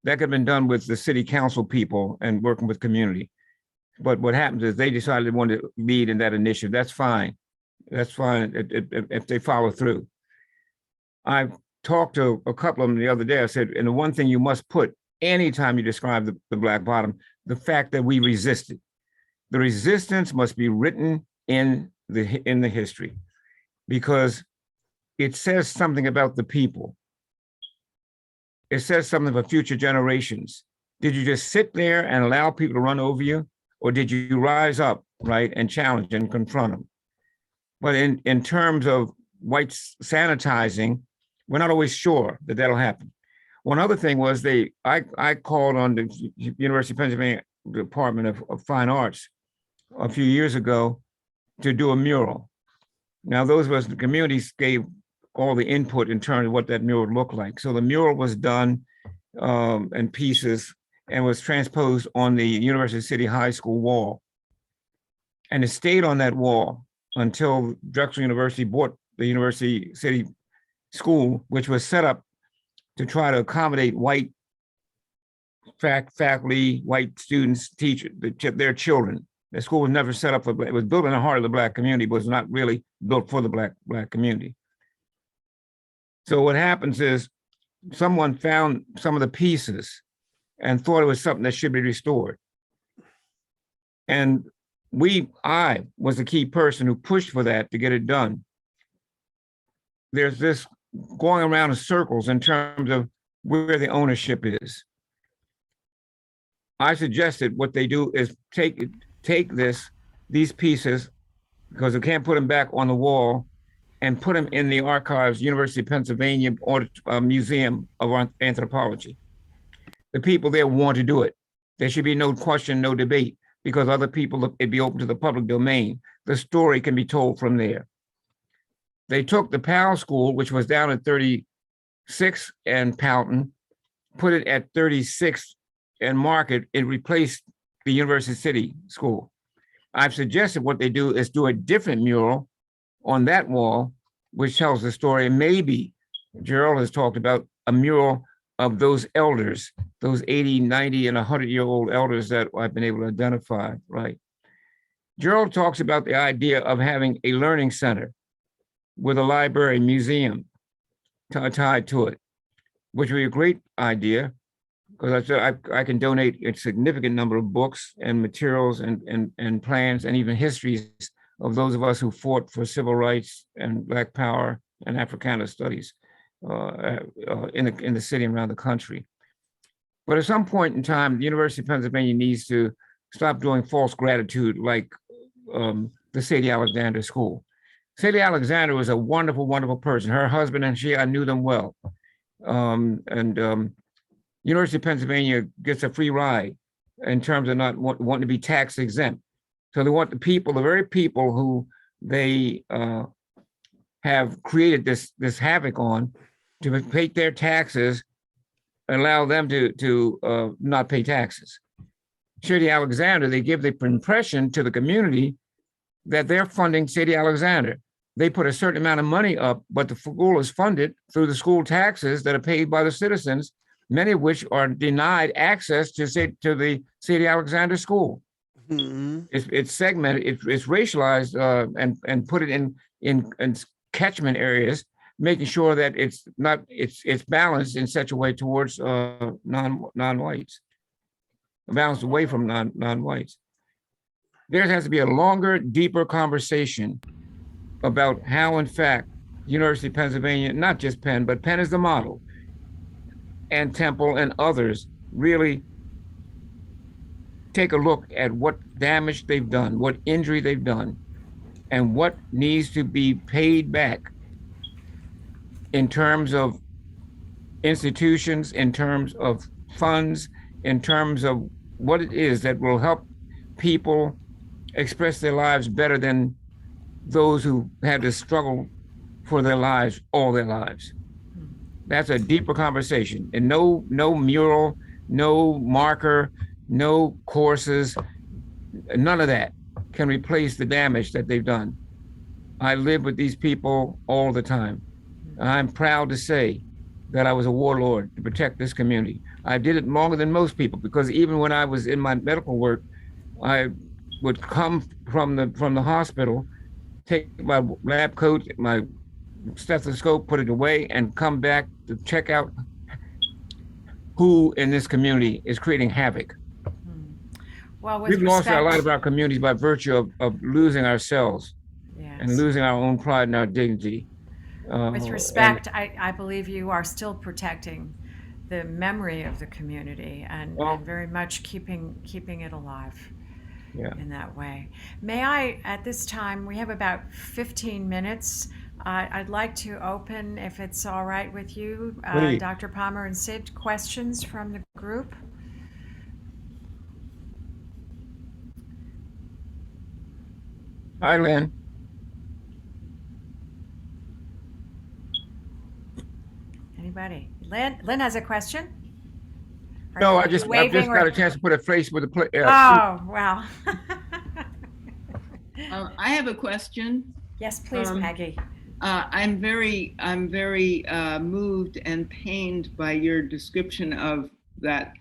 That could have been done with the city council people and working with community. But what happens is they decided they wanted to lead in that initiative. That's fine. That's fine if they follow through. I've talked to a couple of them the other day. I said, and the one thing you must put anytime you describe the Black Bottom, the fact that we resisted. The resistance must be written in the history, because it says something about the people. It says something for future generations. Did you just sit there and allow people to run over you? Or did you rise up, right, and challenge and confront them? But in terms of white sanitizing, we're not always sure that that'll happen. One other thing was I called on the University of Pennsylvania Department of Fine Arts a few years ago to do a mural. Now, those of us in the communities gave all the input in terms of what that mural would look like. So the mural was done in pieces and was transposed on the University City High School wall. And it stayed on that wall until Drexel University bought the University City School, which was set up to try to accommodate white faculty, white students, teachers, their children. The school was never set up for, it was built in the heart of the Black community, but was not really built for the Black community. So what happens is someone found some of the pieces and thought it was something that should be restored. And I was the key person who pushed for that to get it done. There's this going around in circles in terms of where the ownership is. I suggested what they do is take these pieces, because they can't put them back on the wall, and put them in the archives, University of Pennsylvania Museum of Anthropology. The people there want to do it. There should be no question, no debate, because other people, it'd be open to the public domain. The story can be told from there. They took the Powell School, which was down at 36 and Powelton, put it at 36 and Market. It replaced the University City School. I've suggested what they do is do a different mural on that wall, which tells the story. And maybe Gerald has talked about a mural of those elders, those 80, 90, and 100-year-old elders that I've been able to identify, right? Gerald talks about the idea of having a learning center with a library museum tied to it, which would be a great idea, because I said I can donate a significant number of books and materials and plans and even histories of those of us who fought for civil rights and Black power and Africana studies in the city and around the country. But at some point in time, the University of Pennsylvania needs to stop doing false gratitude like the Sadie Alexander School. Sadie Alexander was a wonderful, wonderful person. Her husband and she, I knew them well. University of Pennsylvania gets a free ride in terms of not wanting to be tax exempt. So they want the people, the very people who they have created this havoc on, to pay their taxes, allow them to not pay taxes. City Alexander, they give the impression to the community that they're funding City Alexander. They put a certain amount of money up, but the school is funded through the school taxes that are paid by the citizens, many of which are denied access to the City Alexander school. Mhm. It's segmented, it's racialized, and put it in catchment areas, making sure that it's balanced in such a way towards non-whites, balanced away from non-whites. There has to be a longer, deeper conversation about how, in fact, University of Pennsylvania, not just Penn, but Penn is the model, and Temple and others really take a look at what damage they've done, what injury they've done, and what needs to be paid back in terms of institutions, in terms of funds, in terms of what it is that will help people express their lives better than those who had to struggle for their lives all their lives. That's a deeper conversation. And no mural, no marker, no courses, none of that can replace the damage that they've done. I live with these people all the time. I'm proud to say that I was a warlord to protect this community. I did it longer than most people, because even when I was in my medical work, I would come from the hospital, take my lab coat, my stethoscope, put it away, and come back to check out who in this community is creating havoc. Well, with We've lost a respect, lot of our communities by virtue of losing ourselves and yes. losing our own pride and our dignity. With respect, I believe you are still protecting the memory of the community and very much keeping it alive. Yeah. In that way. May I, at this time, we have about 15 minutes. I'd like to open, if it's all right with you, Please. Dr. Palmer and Sid, questions from the group. Hi, Lynn. Anybody? Lynn has a question? No, Are I you just waving got or- a chance to put a face with the Oh, wow. I have a question. Yes, please, Maggie. I'm very moved and pained by your description of that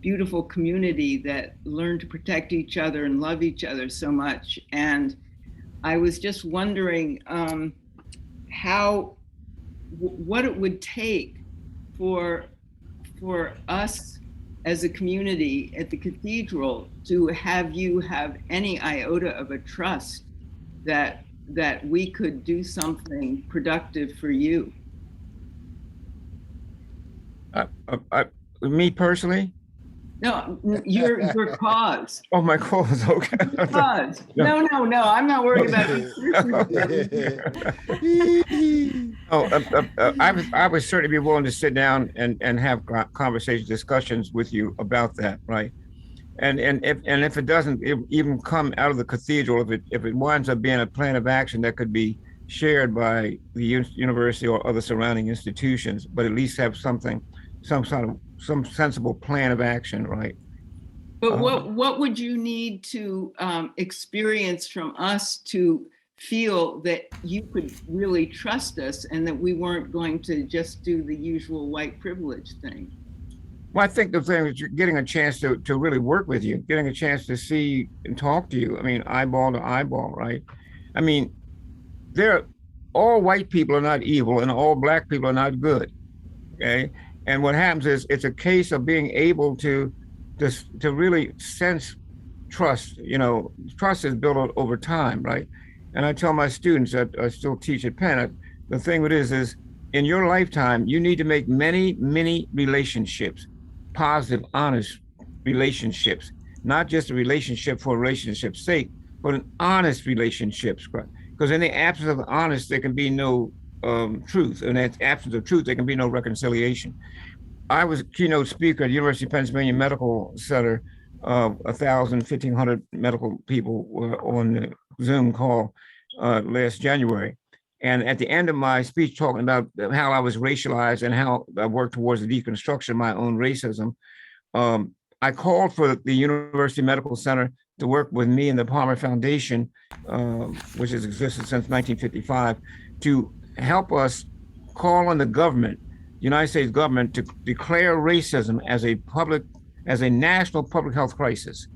beautiful community that learned to protect each other and love each other so much. And I was just wondering what it would take for us as a community at the cathedral to have you have any iota of a trust that we could do something productive for you. Me personally? No, your cause. Oh, my cause. Okay. Cause. No, I'm not worried about you. I would certainly be willing to sit down and have conversations, discussions with you about that, right? And if it doesn't even come out of the cathedral, if it winds up being a plan of action that could be shared by the university or other surrounding institutions, but at least have some sensible plan of action, right? But what would you need to experience from us to feel that you could really trust us and that we weren't going to just do the usual white privilege thing? Well, I think the thing is you're getting a chance to really work with you, getting a chance to see and talk to you. I mean, eyeball to eyeball, right? I mean, all white people are not evil and all black people are not good, okay? And what happens is it's a case of being able to really sense trust. You know, trust is built over time, right? And I tell my students that I still teach at Penn, the thing with it is in your lifetime, you need to make many, many relationships, positive, honest relationships, not just a relationship for a relationship's sake, but an honest relationships. Because in the absence of honest, there can be no truth. And in the absence of truth, there can be no reconciliation. I was a keynote speaker at the University of Pennsylvania Medical Center 1,000, 1,500 medical people were on the Zoom call last January. And at the end of my speech, talking about how I was racialized and how I worked towards the deconstruction of my own racism, I called for the University Medical Center to work with me and the Palmer Foundation, which has existed since 1955, to help us call on the government, United States government, to declare racism as a national public health crisis,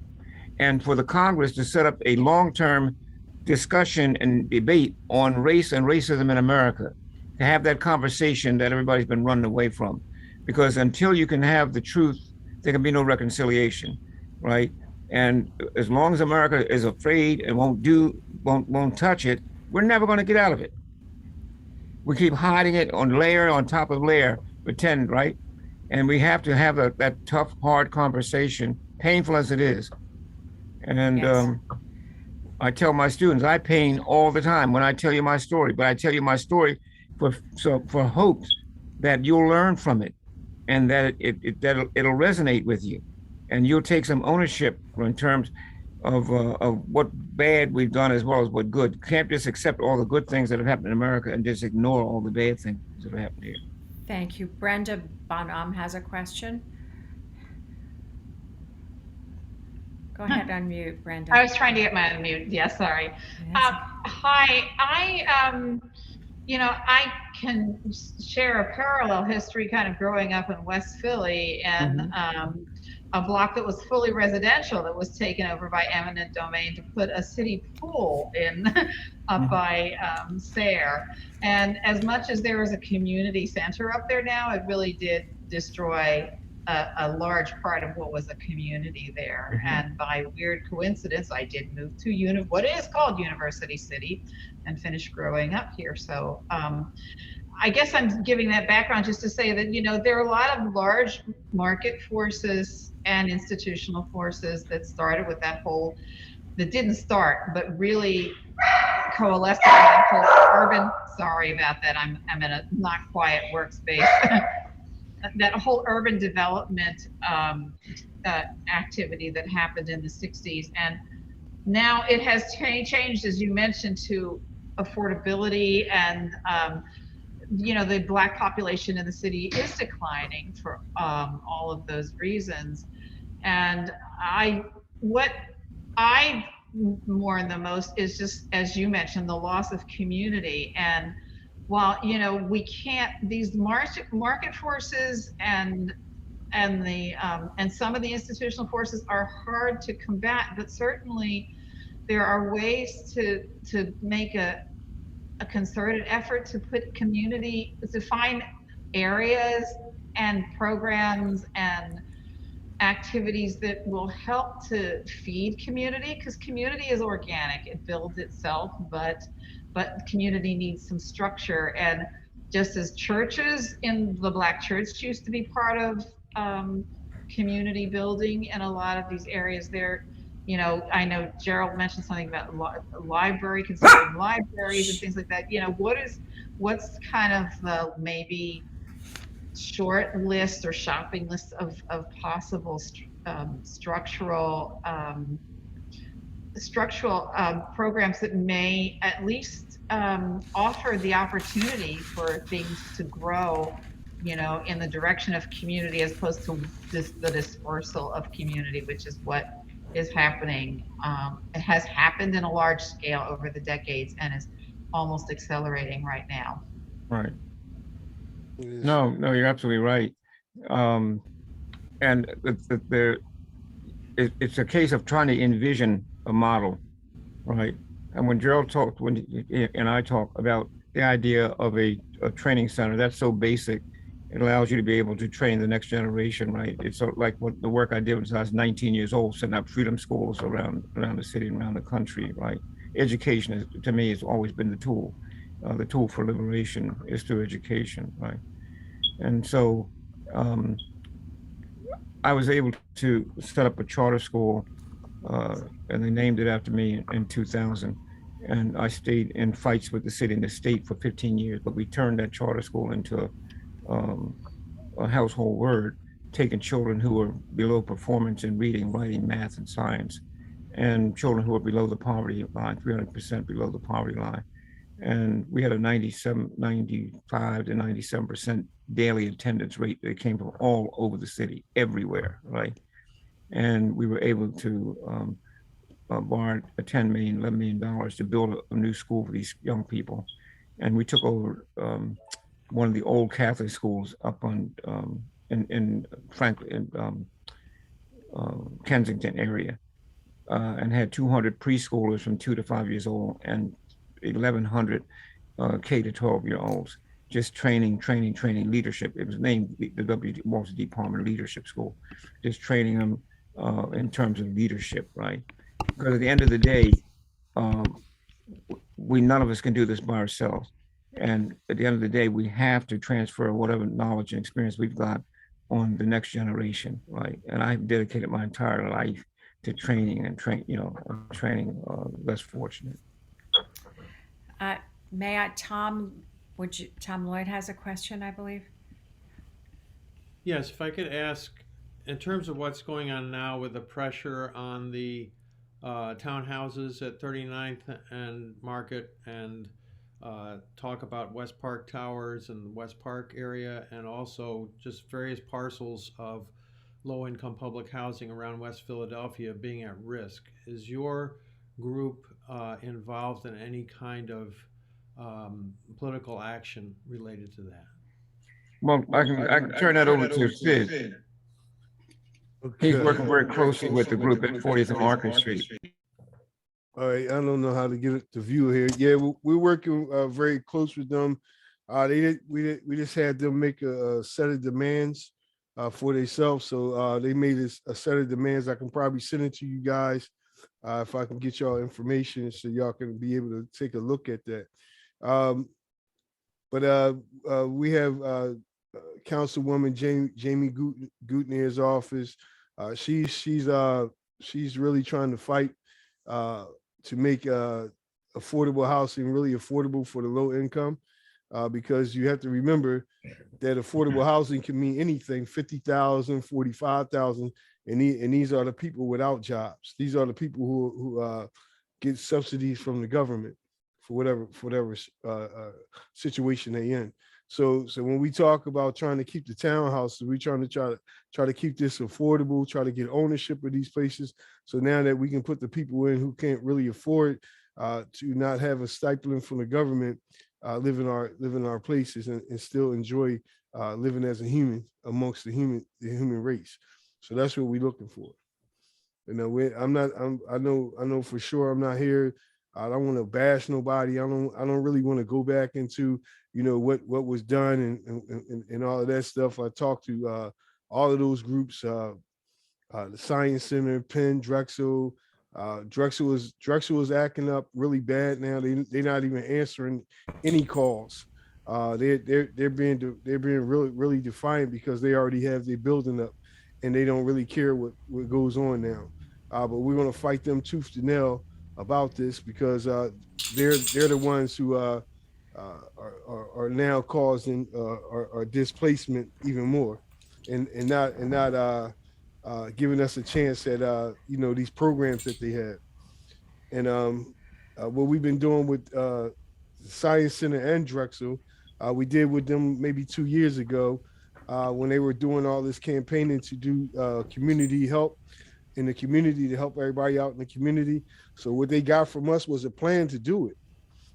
and for the Congress to set up a long-term discussion and debate on race and racism in America, to have that conversation that everybody's been running away from. Because until you can have the truth, there can be no reconciliation, right? And as long as America is afraid and won't touch it, we're never going to get out of it. We keep hiding it on layer on top of layer, pretend, right? And we have to have that tough, hard conversation, painful as it is. And Yes. I tell my students, I pain all the time when I tell you my story, but I tell you my story for hopes that you'll learn from it, and that it'll resonate with you, and you'll take some ownership in terms of what bad we've done as well as what good. You can't just accept all the good things that have happened in America and just ignore all the bad things that have happened here. Thank you. Brenda Bonham has a question. Go ahead, unmute, Brenda. I was trying to get my unmute. Yeah, sorry. Yes. Hi, I can share a parallel history kind of growing up in West Philly, and a block that was fully residential that was taken over by eminent domain to put a city pool in up by Sayre. And as much as there was a community center up there now, it really did destroy a large part of what was a community there. And by weird coincidence, I did move to what is called University City and finished growing up here. So I guess I'm giving that background just to say that, there are a lot of large market forces and institutional forces that started with that didn't start, but really coalesced in that whole urban, sorry about that, I'm in a not quiet workspace. That whole urban development activity that happened in the 60s. And now it has changed, as you mentioned, to affordability, and the Black population in the city is declining for all of those reasons. And what I mourn the most is just, as you mentioned, the loss of community. And while we can't, these market forces and some of the institutional forces are hard to combat, but certainly there are ways to make a concerted effort to put community, to find areas and programs and activities that will help to feed community, because community is organic, it builds itself, but community needs some structure. And just as churches in the Black church used to be part of community building in a lot of these areas there, I know Gerald mentioned something about library, considering libraries and things like that. What's kind of the maybe short list or shopping list of possible structural programs that may at least offer the opportunity for things to grow, in the direction of community, as opposed to the dispersal of community, which is what is happening. It has happened in a large scale over the decades and is almost accelerating right now. Right. No, you're absolutely right. And it's a case of trying to envision a model, right? And when Gerald talked, and I talk about the idea of a training center, that's so basic. It allows you to be able to train the next generation, right? It's so like what the work I did when I was 19 years old, setting up freedom schools around the city and around the country, right? Education to me has always been the tool. The tool for liberation is through education, right? And so I was able to set up a charter school, and they named it after me in 2000. And I stayed in fights with the city and the state for 15 years, but we turned that charter school into a household word taking children who were below performance in reading, writing, math, and science, and children who were below the poverty line, 300% below the poverty line. And we had a 95 to 97% daily attendance rate that came from all over the city, everywhere, right? And we were able to borrow $10 million, $11 million to build a new school for these young people. And we took over one of the old Catholic schools up on in Kensington area, and had 200 preschoolers from 2 to 5 years old and 1,100 K to 12-year-olds, just training leadership. It was named the Washington Department Leadership School, just training them in terms of leadership, right? Because at the end of the day, none of us can do this by ourselves. And at the end of the day, we have to transfer whatever knowledge and experience we've got on the next generation, right? And I've dedicated my entire life to training and training less fortunate. May I, Tom Lloyd has a question, I believe. Yes, if I could ask, in terms of what's going on now with the pressure on the townhouses at 39th and Market, and talk about West Park Towers and the West Park area, and also just various parcels of low-income public housing around West Philadelphia being at risk. Is your group involved in any kind of political action related to that? Well, I can turn that over to Sid. Okay. He's working very closely with the group at 40th and Market Street. All right, I don't know how to get it to view here. Yeah, we're working very close with them. We just had them make a set of demands for themselves. So they made a set of demands. I can probably send it to you guys if I can get y'all information so y'all can be able to take a look at that. But we have Councilwoman Jamie Gutnier's office. She's really trying to fight to make affordable housing really affordable for the low income, because you have to remember that affordable housing can mean anything, 50,000, 45,000, and these are the people without jobs. These are the people who get subsidies from the government for whatever situation they in. So when we talk about trying to keep the townhouses, we're trying to keep this affordable, try to get ownership of these places. So now that we can put the people in who can't really afford to not have a stipend from the government, live in our places and still enjoy living as a human amongst the human race. So that's what we're looking for. You know, I know for sure I'm not here. I don't want to bash nobody. I don't really want to go back into, you know, what was done and all of that stuff. I talked to all of those groups, the Science Center, Penn, Drexel. Drexel is acting up really bad now. They're not even answering any calls. They're being really defiant because they already have their building up, and they don't really care what goes on now. But we're gonna fight them tooth and nail about this because they're the ones who are now causing our displacement even more, and not giving us a chance at you know, these programs that they have. And what we've been doing with the Science Center and Drexel, we did with them maybe 2 years ago when they were doing all this campaigning to do community help in the community, to help everybody out in the community. So what they got from us was a plan to do it.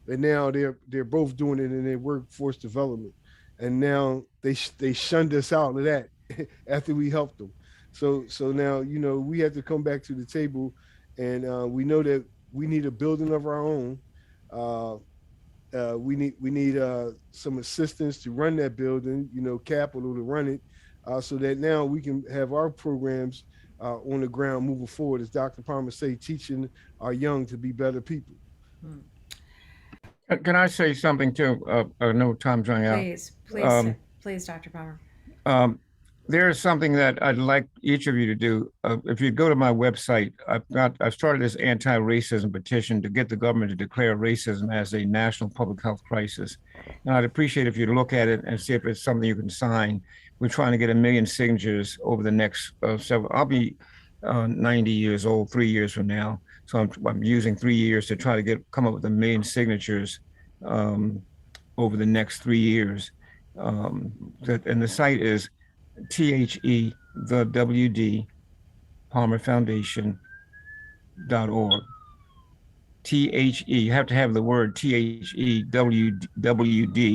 And now they're both doing it in their workforce development. And now they shunned us out of that after we helped them. So now, you know, we have to come back to the table, and we know that we need a building of our own. We need some assistance to run that building, you know, capital to run it, so that now we can have our programs on the ground moving forward, as Dr. Palmer say, teaching our young to be better people. Can I say something too? I know time's running out. Please, Dr. Palmer. There's something that I'd like each of you to do. If you go to my website, I've started this anti-racism petition to get the government to declare racism as a national public health crisis. And I'd appreciate if you look at it and see if it's something you can sign. We're trying to get 1 million signatures over the next several. I'll be 90 years old 3 years from now, so I'm using 3 years to try to come up with 1 million signatures um, over the next 3 years. And the site is THE Palmer Foundation.org. THE, you have to have the word THEWD,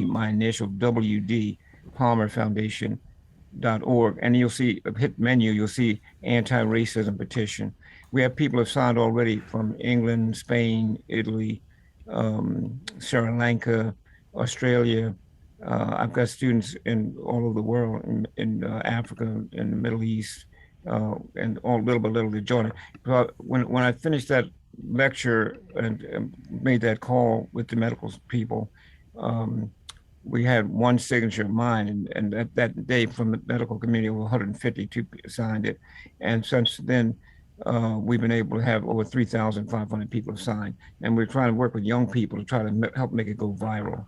my initial WD, Palmer Foundation.org. And you'll see, hit menu, you'll see anti-racism petition. We have people have signed already from England, Spain, Italy, Sri Lanka, Australia. I've got students in all over the world, in Africa, in the Middle East, and all little by little to join it. But when I finished that lecture and made that call with the medical people, we had one signature of mine, and that day from the medical community, 152 signed it, and since then. We've been able to have over 3,500 people sign, and we're trying to work with young people to try to help make it go viral.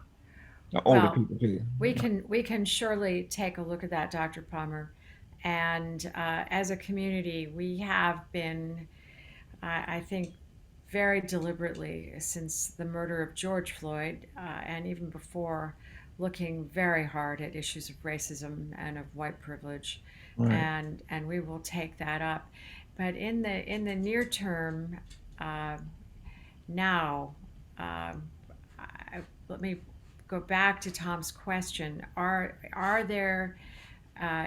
Older Well, people too. we can surely take a look at that, Dr. Palmer. And as a community, we have been, I think, very deliberately since the murder of George Floyd, and even before, looking very hard at issues of racism and of white privilege, Right. and we will take that up. But in the near term, now, let me go back to Tom's question. Are there,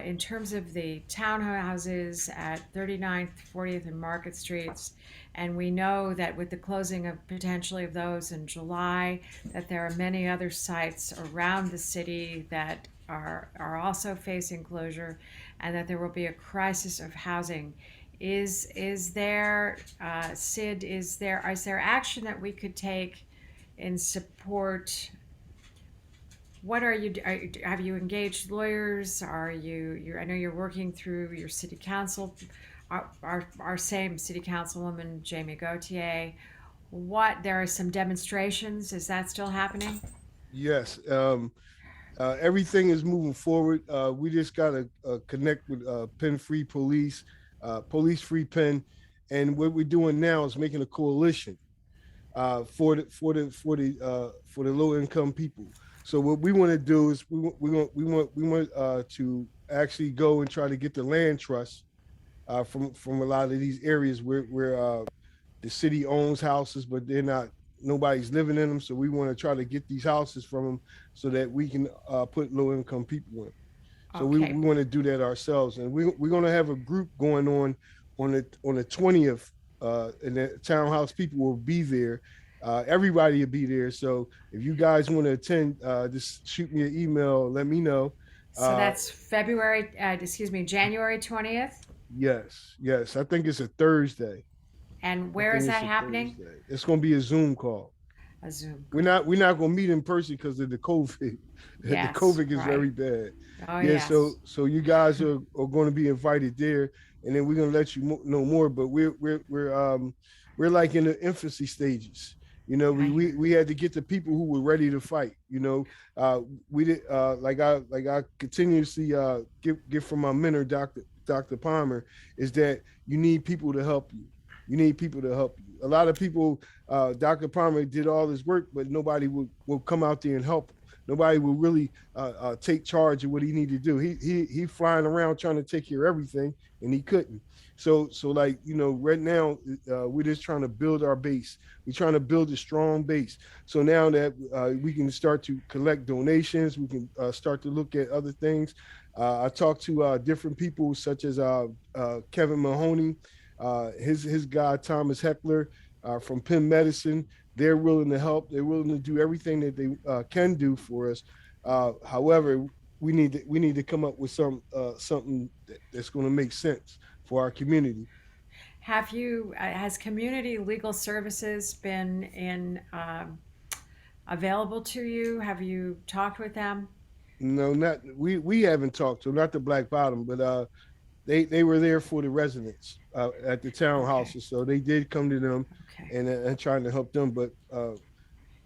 in terms of the townhouses at 39th, 40th, and Market Streets, and we know that with the closing of potentially of those in July, that there are many other sites around the city that are also facing closure, and that there will be a crisis of housing. Is there, Sid, is there action that we could take in support? What are you, have you engaged lawyers? Are you, I know you're working through your city council, our same city councilwoman, Jamie Gautier. There are some demonstrations, is that still happening? Yes. Everything is moving forward. We just got to connect with Penn Free Police, Police Free Penn, and what we're doing now is making a coalition for the low income people. So what we want to do is we want to actually go and try to get the land trust from a lot of these areas where the city owns houses, but nobody's living in them. So we want to try to get these houses from them so that we can put low income people in. So Okay. we want to do that ourselves, and we're going to have a group going on the 20th, and the townhouse people will be there. Everybody will be there. So if you guys want to attend, just shoot me an email. Let me know. So that's January 20th. Yes. I think it's a Thursday. And where is that happening? Thursday. It's going to be a Zoom call. A Zoom. We're not going to meet in person because of the COVID. Yes, the COVID is right. very bad. Oh, Yeah. yes. So you guys are going to be invited there, and then we're going to let you know more. But we're like in the infancy stages. You know, Okay. we had to get the people who were ready to fight. You know, we did like I continuously get from my mentor, Dr. Palmer, is that you need people to help you. You need people to help you. A lot of people, Dr. Palmer did all this work, but nobody will come out there and help him. Nobody will really take charge of what he needed to do. He flying around trying to take care of everything, and he couldn't. So like, you know, right now we're just trying to build our base. We're trying to build a strong base. So now that we can start to collect donations, we can start to look at other things. I talked to different people such as Kevin Mahoney, his guy Thomas Heckler from Penn Medicine. They're willing to help. They're willing to do everything that they can do for us. However, we need to come up with something that's going to make sense for our community. Has community legal services been available to you? Have you talked with them? No, not we haven't talked to them, not the Black Bottom, but they were there for the residents at the townhouses, so they did come to them Okay. and trying to help them. But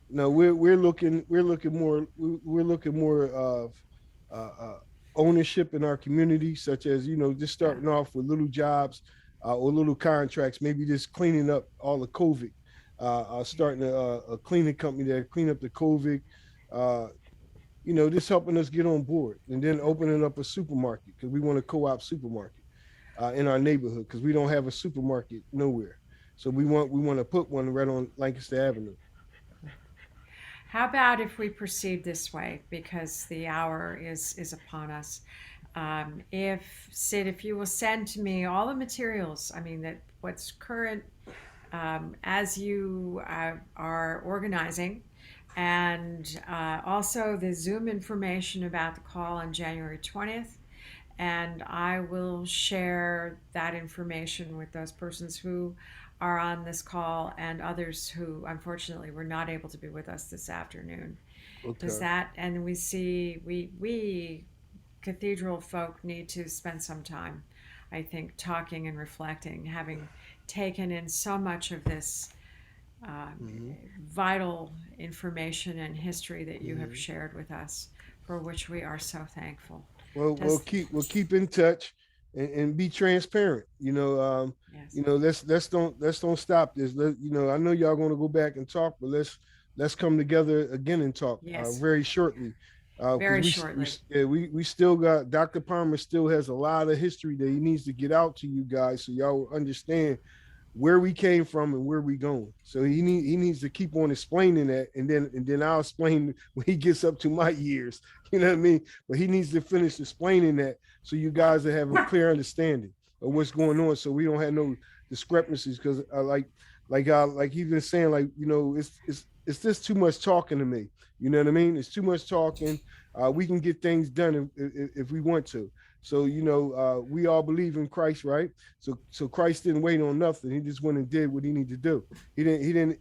no, we're looking more of ownership in our community, such as just starting off with little jobs or little contracts, maybe just cleaning up all the COVID, starting a cleaning company that clean up the COVID. Just helping us get on board, and then opening up a supermarket because we want a co-op supermarket in our neighborhood because we don't have a supermarket nowhere. So we want to put one right on Lancaster Avenue. How about if we proceed this way, because the hour is upon us? If Sid, if you will send to me all the materials, I mean that what's current as you are organizing, and also the Zoom information about the call on January 20th. And I will share that information with those persons who are on this call and others who unfortunately were not able to be with us this afternoon. Okay. Does that, and we cathedral folk need to spend some time, I think, talking and reflecting, having taken in so much of this vital information and history that you have shared with us, for which we are so thankful. Well, we'll keep in touch and be transparent. Yes. Let's don't stop this. I know y'all going to go back and talk, but let's come together again and talk Yes. very shortly. Very we, shortly. we still got Dr. Palmer still has a lot of history that he needs to get out to you guys so y'all will understand where we came from and where we going. So he needs to keep on explaining that, and then I'll explain when he gets up to my years. You know what I mean? But he needs to finish explaining that so you guys will have a clear understanding of what's going on, so we don't have no discrepancies. Because like he's been saying, it's just too much talking to me. You know what I mean? It's too much talking. We can get things done if we want to. So, we all believe in Christ, right? So Christ didn't wait on nothing. He just went and did what he needed to do.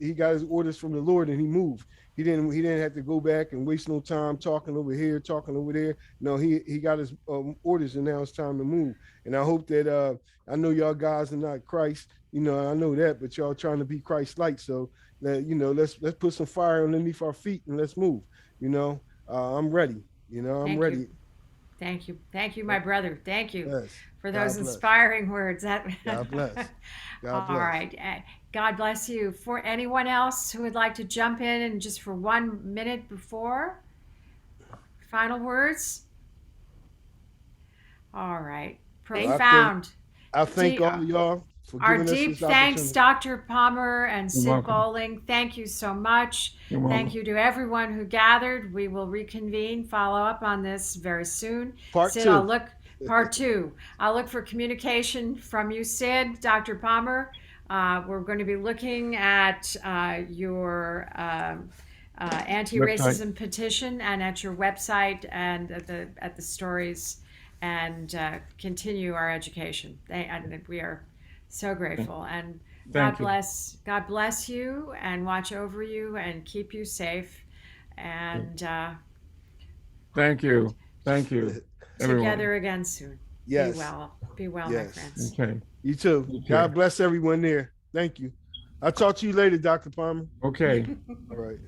He got his orders from the Lord and he moved. He didn't have to go back and waste no time talking over here, talking over there. No, he got his orders, and now it's time to move. And I hope that, I know y'all guys are not Christ, I know that, but y'all trying to be Christ-like. So that, let's put some fire underneath our feet and let's move. I'm ready. I'm ready. You. Thank you, my brother. Thank you Yes. for those God bless. inspiring words. God bless. God bless. All right. God bless you. For anyone else who would like to jump in and just for 1 minute before, final words. All right. Profound. I thank all of y'all for Our giving us deep this thanks, opportunity. Dr. Palmer and Sid welcome. Bowling. Thank you so much. You're welcome. Thank you to everyone who gathered. We will reconvene, follow up on this very soon. Part Sid, two. Part two. I'll look for communication from you, Sid, Dr. Palmer. We're going to be looking at your anti-racism petition and at your website and at the stories, and continue our education. We are so grateful, and Thank you. God bless you and watch over you and keep you safe. And Thank you. Everyone. together again soon. Yes. Be well, Yes. my friends. Okay. You too. You too. God bless everyone there. Thank you. I'll talk to you later, Dr. Palmer. Okay. All right.